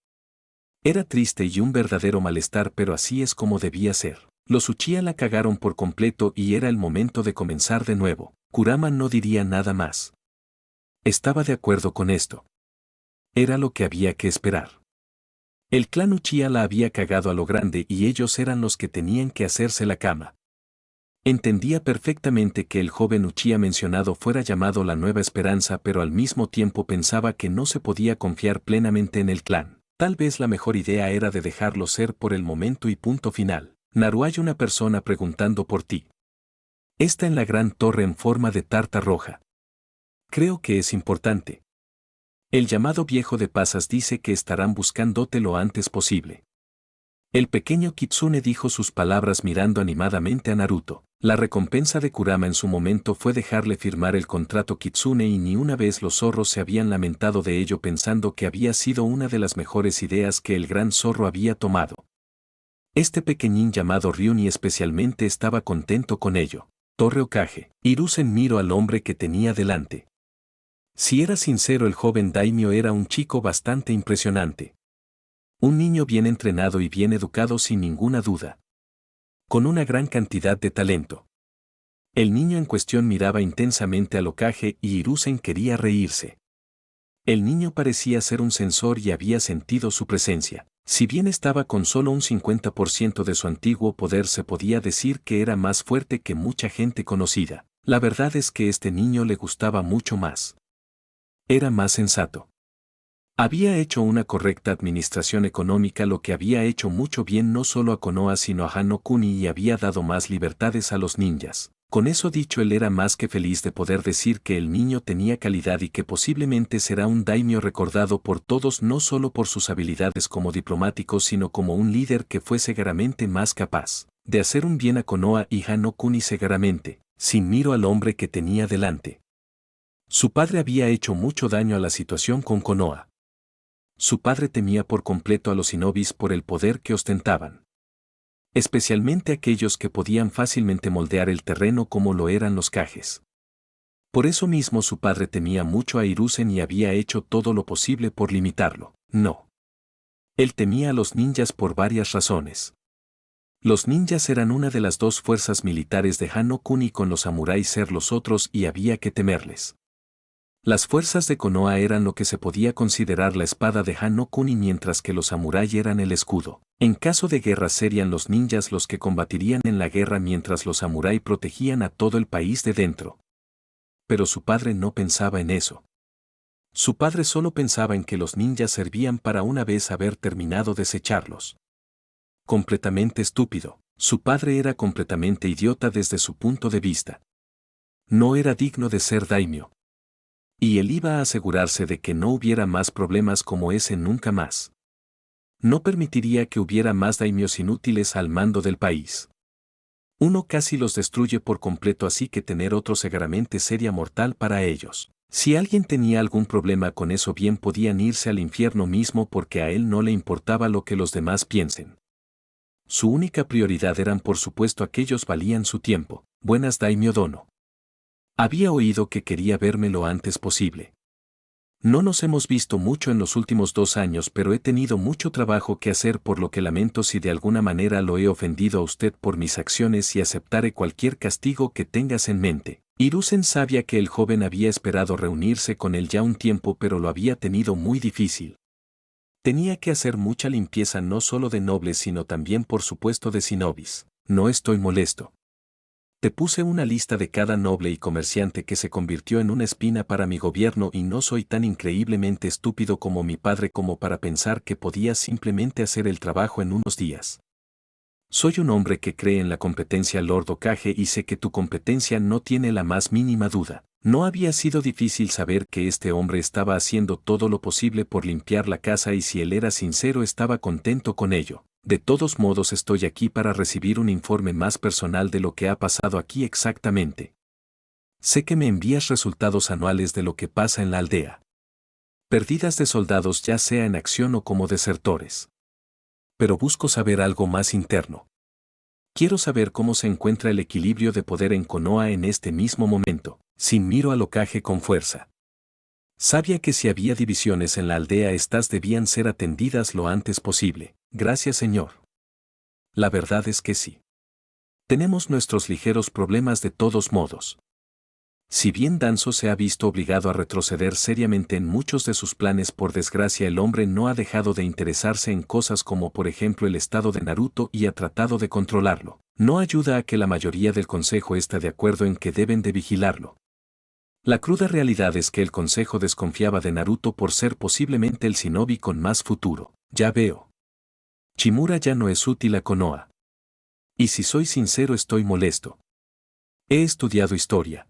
Era triste y un verdadero malestar, pero así es como debía ser. Los Uchiha la cagaron por completo y era el momento de comenzar de nuevo. Kurama no diría nada más. Estaba de acuerdo con esto. Era lo que había que esperar. El clan Uchiha la había cagado a lo grande y ellos eran los que tenían que hacerse la cama. Entendía perfectamente que el joven Uchiha mencionado fuera llamado la Nueva Esperanza, pero al mismo tiempo pensaba que no se podía confiar plenamente en el clan. Tal vez la mejor idea era de dejarlo ser por el momento y punto final. Naru, hay una persona preguntando por ti. Está en la gran torre en forma de tarta roja. Creo que es importante. El llamado viejo de pasas dice que estarán buscándote lo antes posible. El pequeño Kitsune dijo sus palabras mirando animadamente a Naruto. La recompensa de Kurama en su momento fue dejarle firmar el contrato Kitsune, y ni una vez los zorros se habían lamentado de ello, pensando que había sido una de las mejores ideas que el gran zorro había tomado. Este pequeñín llamado Ryuni especialmente estaba contento con ello. Torre Hokage. Hiruzen miró al hombre que tenía delante. Si era sincero, el joven daimyo era un chico bastante impresionante. Un niño bien entrenado y bien educado sin ninguna duda. Con una gran cantidad de talento. El niño en cuestión miraba intensamente al Hokage y Hiruzen quería reírse. El niño parecía ser un sensor y había sentido su presencia. Si bien estaba con solo un 50% de su antiguo poder, se podía decir que era más fuerte que mucha gente conocida. La verdad es que este niño le gustaba mucho más. Era más sensato. Había hecho una correcta administración económica, lo que había hecho mucho bien no solo a Konoha sino a Hano Kuni, y había dado más libertades a los ninjas. Con eso dicho, él era más que feliz de poder decir que el niño tenía calidad y que posiblemente será un daimyo recordado por todos, no solo por sus habilidades como diplomático sino como un líder que fue seguramente más capaz de hacer un bien a Konoha y Hano Kuni. Seguramente, sin miro al hombre que tenía delante. Su padre había hecho mucho daño a la situación con Konoha. Su padre temía por completo a los shinobis por el poder que ostentaban. Especialmente aquellos que podían fácilmente moldear el terreno como lo eran los Kages. Por eso mismo su padre temía mucho a Hiruzen y había hecho todo lo posible por limitarlo. No. Él temía a los ninjas por varias razones. Los ninjas eran una de las dos fuerzas militares de Hanno Kuni, con los samuráis ser los otros, y había que temerles. Las fuerzas de Konoha eran lo que se podía considerar la espada de Hanno Kuni, mientras que los samuráis eran el escudo. En caso de guerra serían los ninjas los que combatirían en la guerra, mientras los samuráis protegían a todo el país de dentro. Pero su padre no pensaba en eso. Su padre solo pensaba en que los ninjas servían para una vez haber terminado de desecharlos. Completamente estúpido. Su padre era completamente idiota desde su punto de vista. No era digno de ser daimyo. Y él iba a asegurarse de que no hubiera más problemas como ese nunca más. No permitiría que hubiera más daimyos inútiles al mando del país. Uno casi los destruye por completo, así que tener otro seguramente sería mortal para ellos. Si alguien tenía algún problema con eso, bien podían irse al infierno mismo, porque a él no le importaba lo que los demás piensen. Su única prioridad eran por supuesto aquellos valían su tiempo. Buenas Daimyo Dono. Había oído que quería verme lo antes posible. No nos hemos visto mucho en los últimos 2 años, pero he tenido mucho trabajo que hacer, por lo que lamento si de alguna manera lo he ofendido a usted por mis acciones, y aceptaré cualquier castigo que tengas en mente. Hiruzen sabía que el joven había esperado reunirse con él ya un tiempo, pero lo había tenido muy difícil. Tenía que hacer mucha limpieza, no solo de nobles sino también por supuesto de shinobis. No estoy molesto. Te puse una lista de cada noble y comerciante que se convirtió en una espina para mi gobierno, y no soy tan increíblemente estúpido como mi padre como para pensar que podías simplemente hacer el trabajo en unos días. Soy un hombre que cree en la competencia, Lord Hokage, y sé que tu competencia no tiene la más mínima duda. No había sido difícil saber que este hombre estaba haciendo todo lo posible por limpiar la casa, y si él era sincero estaba contento con ello. De todos modos, estoy aquí para recibir un informe más personal de lo que ha pasado aquí exactamente. Sé que me envías resultados anuales de lo que pasa en la aldea. Pérdidas de soldados, ya sea en acción o como desertores. Pero busco saber algo más interno. Quiero saber cómo se encuentra el equilibrio de poder en Konoha en este mismo momento. Sin miro al Hokage con fuerza. Sabía que si había divisiones en la aldea, estas debían ser atendidas lo antes posible. Gracias, señor. La verdad es que sí. Tenemos nuestros ligeros problemas de todos modos. Si bien Danzo se ha visto obligado a retroceder seriamente en muchos de sus planes, por desgracia el hombre no ha dejado de interesarse en cosas como por ejemplo el estado de Naruto, y ha tratado de controlarlo. No ayuda a que la mayoría del consejo está de acuerdo en que deben de vigilarlo. La cruda realidad es que el consejo desconfiaba de Naruto por ser posiblemente el shinobi con más futuro. Ya veo. Chimura ya no es útil a Konoha. Y si soy sincero, estoy molesto. He estudiado historia.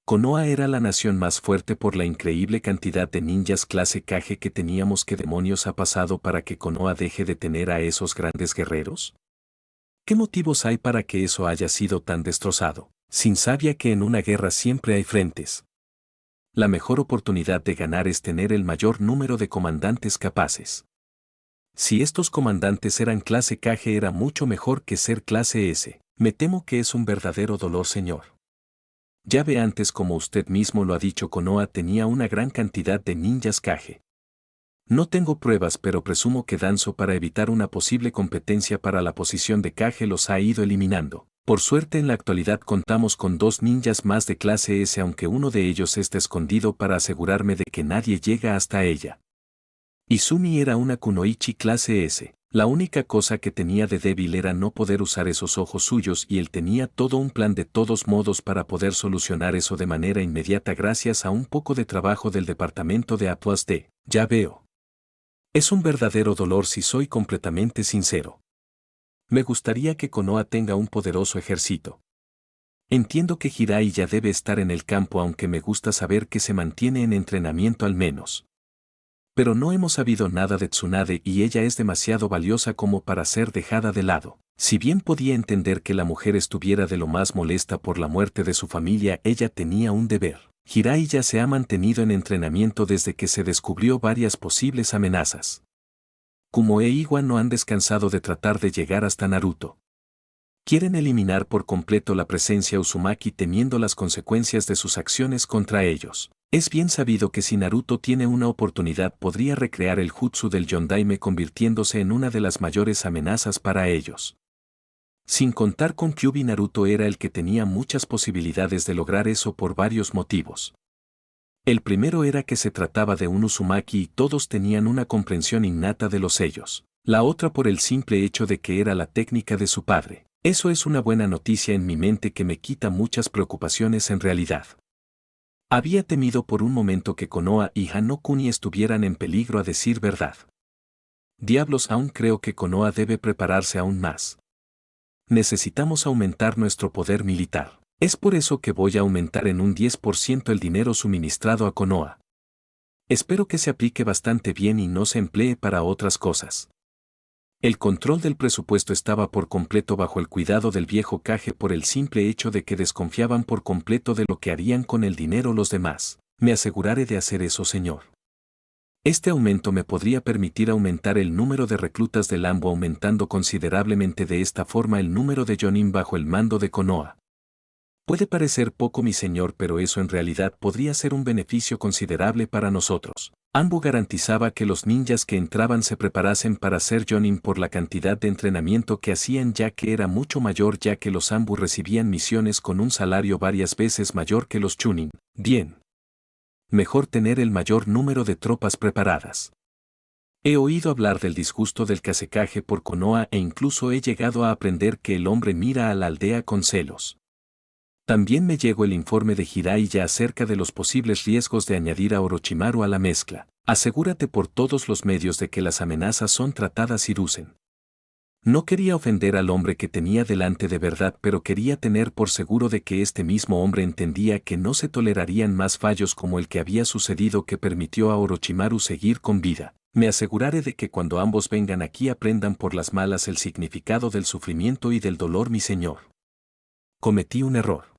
Konoha era la nación más fuerte por la increíble cantidad de ninjas clase Kage que teníamos. ¿Qué demonios ha pasado para que Konoha deje de tener a esos grandes guerreros? ¿Qué motivos hay para que eso haya sido tan destrozado? Sin sabía que en una guerra siempre hay frentes. La mejor oportunidad de ganar es tener el mayor número de comandantes capaces. Si estos comandantes eran clase Kage, era mucho mejor que ser clase S. Me temo que es un verdadero dolor, señor. Ya ve, antes, como usted mismo lo ha dicho, Konoha tenía una gran cantidad de ninjas Kage. No tengo pruebas, pero presumo que Danzo, para evitar una posible competencia para la posición de Kage, los ha ido eliminando. Por suerte en la actualidad contamos con 2 ninjas más de clase S, aunque uno de ellos está escondido para asegurarme de que nadie llega hasta ella. Izumi era una kunoichi clase S. La única cosa que tenía de débil era no poder usar esos ojos suyos, y él tenía todo un plan de todos modos para poder solucionar eso de manera inmediata gracias a un poco de trabajo del departamento de Atlas D. Ya veo. Es un verdadero dolor, si soy completamente sincero. Me gustaría que Konoha tenga un poderoso ejército. Entiendo que Hirai ya debe estar en el campo, aunque me gusta saber que se mantiene en entrenamiento al menos. Pero no hemos sabido nada de Tsunade, y ella es demasiado valiosa como para ser dejada de lado. Si bien podía entender que la mujer estuviera de lo más molesta por la muerte de su familia, ella tenía un deber. Hirai ya se ha mantenido en entrenamiento desde que se descubrió varias posibles amenazas. Kumo e Iwa no han descansado de tratar de llegar hasta Naruto. Quieren eliminar por completo la presencia Uzumaki, temiendo las consecuencias de sus acciones contra ellos. Es bien sabido que si Naruto tiene una oportunidad, podría recrear el jutsu del Yondaime, convirtiéndose en una de las mayores amenazas para ellos. Sin contar con Kyuubi, Naruto era el que tenía muchas posibilidades de lograr eso por varios motivos. El primero era que se trataba de un Uzumaki y todos tenían una comprensión innata de los sellos. La otra por el simple hecho de que era la técnica de su padre. Eso es una buena noticia en mi mente que me quita muchas preocupaciones en realidad. Había temido por un momento que Konoha y Hanokuni estuvieran en peligro, a decir verdad. Diablos, aún creo que Konoha debe prepararse aún más. Necesitamos aumentar nuestro poder militar. Es por eso que voy a aumentar en un 10% el dinero suministrado a Konoha. Espero que se aplique bastante bien y no se emplee para otras cosas. El control del presupuesto estaba por completo bajo el cuidado del viejo Kage por el simple hecho de que desconfiaban por completo de lo que harían con el dinero los demás. Me aseguraré de hacer eso, señor. Este aumento me podría permitir aumentar el número de reclutas del Ambo, aumentando considerablemente de esta forma el número de Jonin bajo el mando de Konoha. Puede parecer poco, mi señor, pero eso en realidad podría ser un beneficio considerable para nosotros. Ambo garantizaba que los ninjas que entraban se preparasen para ser Jonin por la cantidad de entrenamiento que hacían, ya que era mucho mayor, ya que los Ambu recibían misiones con un salario varias veces mayor que los Chunin. Bien. Mejor tener el mayor número de tropas preparadas. He oído hablar del disgusto del Kazekage por Konoha e incluso he llegado a aprender que el hombre mira a la aldea con celos. También me llegó el informe de Jiraiya acerca de los posibles riesgos de añadir a Orochimaru a la mezcla. Asegúrate por todos los medios de que las amenazas son tratadas Hiruzen. No quería ofender al hombre que tenía delante de verdad, pero quería tener por seguro de que este mismo hombre entendía que no se tolerarían más fallos como el que había sucedido que permitió a Orochimaru seguir con vida. Me aseguraré de que cuando ambos vengan aquí aprendan por las malas el significado del sufrimiento y del dolor, mi señor. Cometí un error.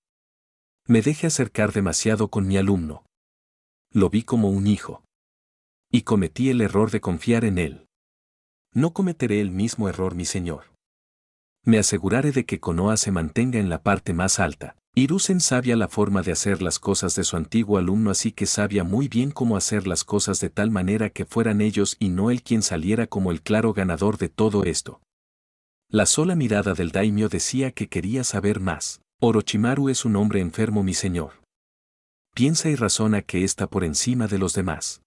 Me dejé acercar demasiado con mi alumno. Lo vi como un hijo. Y cometí el error de confiar en él. No cometeré el mismo error, mi señor. Me aseguraré de que Konoha se mantenga en la parte más alta. Hiruzen sabía la forma de hacer las cosas de su antiguo alumno, así que sabía muy bien cómo hacer las cosas de tal manera que fueran ellos y no él quien saliera como el claro ganador de todo esto. La sola mirada del daimyo decía que quería saber más. Orochimaru es un hombre enfermo, mi señor. Piensa y razona que está por encima de los demás.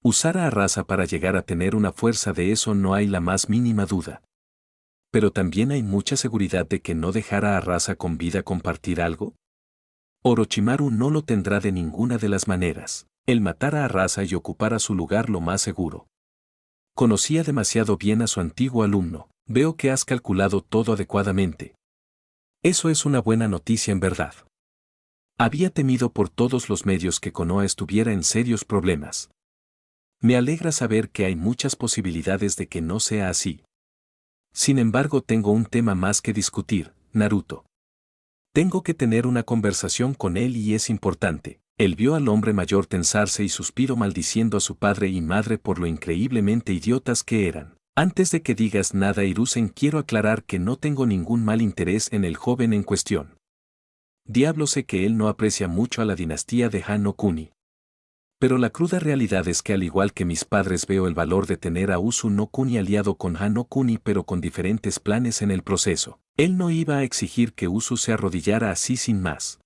Usar a Arrasa para llegar a tener una fuerza, de eso no hay la más mínima duda. Pero también hay mucha seguridad de que no dejará a Arrasa con vida compartir algo. Orochimaru no lo tendrá de ninguna de las maneras. El matar a Arrasa y ocupar su lugar lo más seguro. Conocía demasiado bien a su antiguo alumno. Veo que has calculado todo adecuadamente. Eso es una buena noticia en verdad. Había temido por todos los medios que Konoha estuviera en serios problemas. Me alegra saber que hay muchas posibilidades de que no sea así. Sin embargo, tengo un tema más que discutir, Naruto. Tengo que tener una conversación con él y es importante. Él vio al hombre mayor tensarse y suspiró maldiciendo a su padre y madre por lo increíblemente idiotas que eran. Antes de que digas nada, Hiruzen, quiero aclarar que no tengo ningún mal interés en el joven en cuestión. Diablo, sé que él no aprecia mucho a la dinastía de Han-no-Kuni. Pero la cruda realidad es que al igual que mis padres veo el valor de tener a Uzu-no-Kuni aliado con Han-no-Kuni, pero con diferentes planes en el proceso. Él no iba a exigir que Uzu se arrodillara así sin más.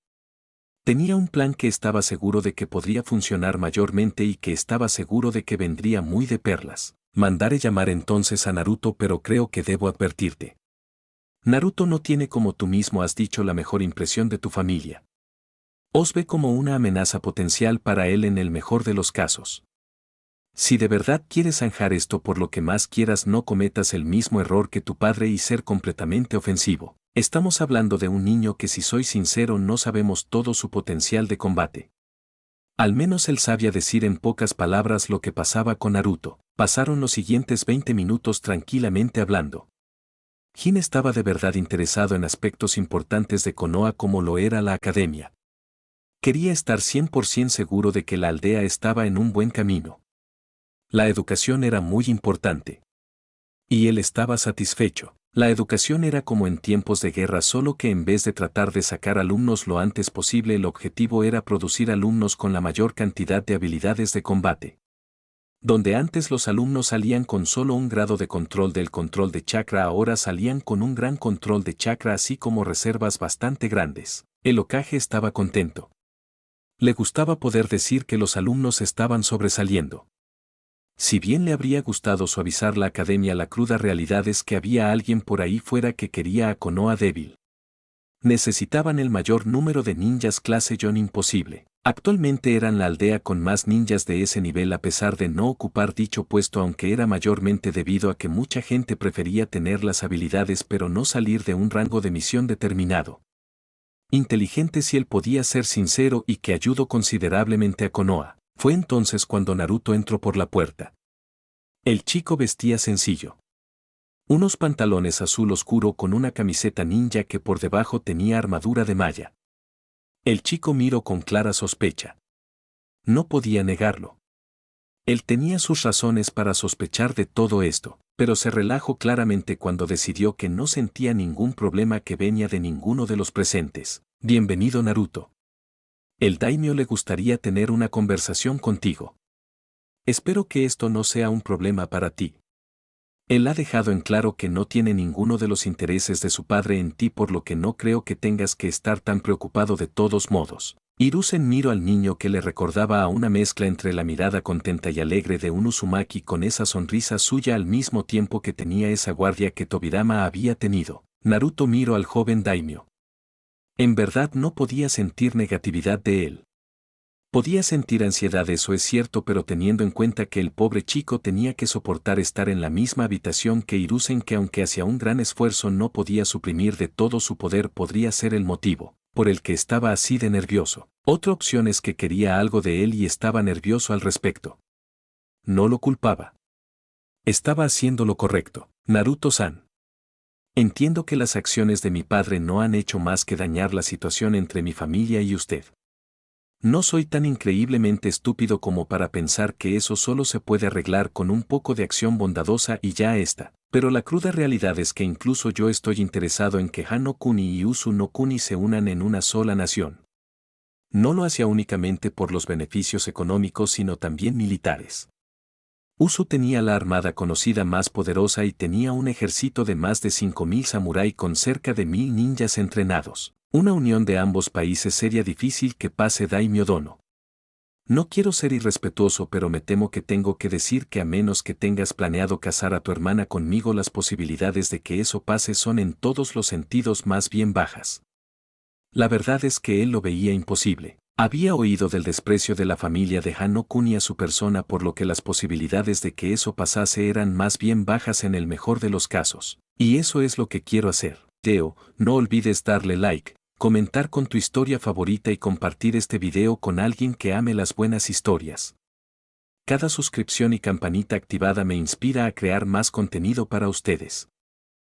Tenía un plan que estaba seguro de que podría funcionar mayormente y que estaba seguro de que vendría muy de perlas. Mandaré llamar entonces a Naruto, pero creo que debo advertirte. Naruto no tiene, como tú mismo has dicho, la mejor impresión de tu familia. Os ve como una amenaza potencial para él en el mejor de los casos. Si de verdad quieres zanjar esto, por lo que más quieras, no cometas el mismo error que tu padre y ser completamente ofensivo. Estamos hablando de un niño que, si soy sincero, no sabemos todo su potencial de combate. Al menos él sabía decir en pocas palabras lo que pasaba con Naruto. Pasaron los siguientes 20 minutos tranquilamente hablando. Jin estaba de verdad interesado en aspectos importantes de Konoha como lo era la academia. Quería estar 100% seguro de que la aldea estaba en un buen camino. La educación era muy importante. Y él estaba satisfecho. La educación era como en tiempos de guerra, solo que en vez de tratar de sacar alumnos lo antes posible, el objetivo era producir alumnos con la mayor cantidad de habilidades de combate. Donde antes los alumnos salían con solo un grado de control del control de chakra, ahora salían con un gran control de chakra así como reservas bastante grandes. El Hokage estaba contento. Le gustaba poder decir que los alumnos estaban sobresaliendo. Si bien le habría gustado suavizar la academia, la cruda realidad es que había alguien por ahí fuera que quería a Konoha débil. Necesitaban el mayor número de ninjas clase Jonin posible. Actualmente eran la aldea con más ninjas de ese nivel a pesar de no ocupar dicho puesto, aunque era mayormente debido a que mucha gente prefería tener las habilidades pero no salir de un rango de misión determinado. Inteligente si él podía ser sincero y que ayudó considerablemente a Konoha. Fue entonces cuando Naruto entró por la puerta. El chico vestía sencillo. Unos pantalones azul oscuro con una camiseta ninja que por debajo tenía armadura de malla. El chico miró con clara sospecha. No podía negarlo. Él tenía sus razones para sospechar de todo esto, pero se relajó claramente cuando decidió que no sentía ningún problema que venía de ninguno de los presentes. Bienvenido, Naruto. El daimyo le gustaría tener una conversación contigo. Espero que esto no sea un problema para ti. Él ha dejado en claro que no tiene ninguno de los intereses de su padre en ti, por lo que no creo que tengas que estar tan preocupado de todos modos. Hiruzen miró al niño que le recordaba a una mezcla entre la mirada contenta y alegre de un Uzumaki con esa sonrisa suya al mismo tiempo que tenía esa guardia que Tobirama había tenido. Naruto miró al joven daimyo. En verdad no podía sentir negatividad de él. Podía sentir ansiedad, eso es cierto, pero teniendo en cuenta que el pobre chico tenía que soportar estar en la misma habitación que Hiruzen, que aunque hacía un gran esfuerzo no podía suprimir de todo su poder, podría ser el motivo por el que estaba así de nervioso. Otra opción es que quería algo de él y estaba nervioso al respecto. No lo culpaba. Estaba haciendo lo correcto. Naruto-san. Entiendo que las acciones de mi padre no han hecho más que dañar la situación entre mi familia y usted. No soy tan increíblemente estúpido como para pensar que eso solo se puede arreglar con un poco de acción bondadosa y ya está. Pero la cruda realidad es que incluso yo estoy interesado en que Han no Kuni y Usu no Kuni se unan en una sola nación. No lo hacía únicamente por los beneficios económicos sino también militares. Usu tenía la armada conocida más poderosa y tenía un ejército de más de 5.000 samurái con cerca de 1.000 ninjas entrenados. Una unión de ambos países sería difícil que pase, Daimyo Dono. No quiero ser irrespetuoso, pero me temo que tengo que decir que a menos que tengas planeado casar a tu hermana conmigo, las posibilidades de que eso pase son en todos los sentidos más bien bajas. La verdad es que él lo veía imposible. Había oído del desprecio de la familia de Han no Kuni a su persona, por lo que las posibilidades de que eso pasase eran más bien bajas en el mejor de los casos. Y eso es lo que quiero hacer. Teo, no olvides darle like, comentar con tu historia favorita y compartir este video con alguien que ame las buenas historias. Cada suscripción y campanita activada me inspira a crear más contenido para ustedes.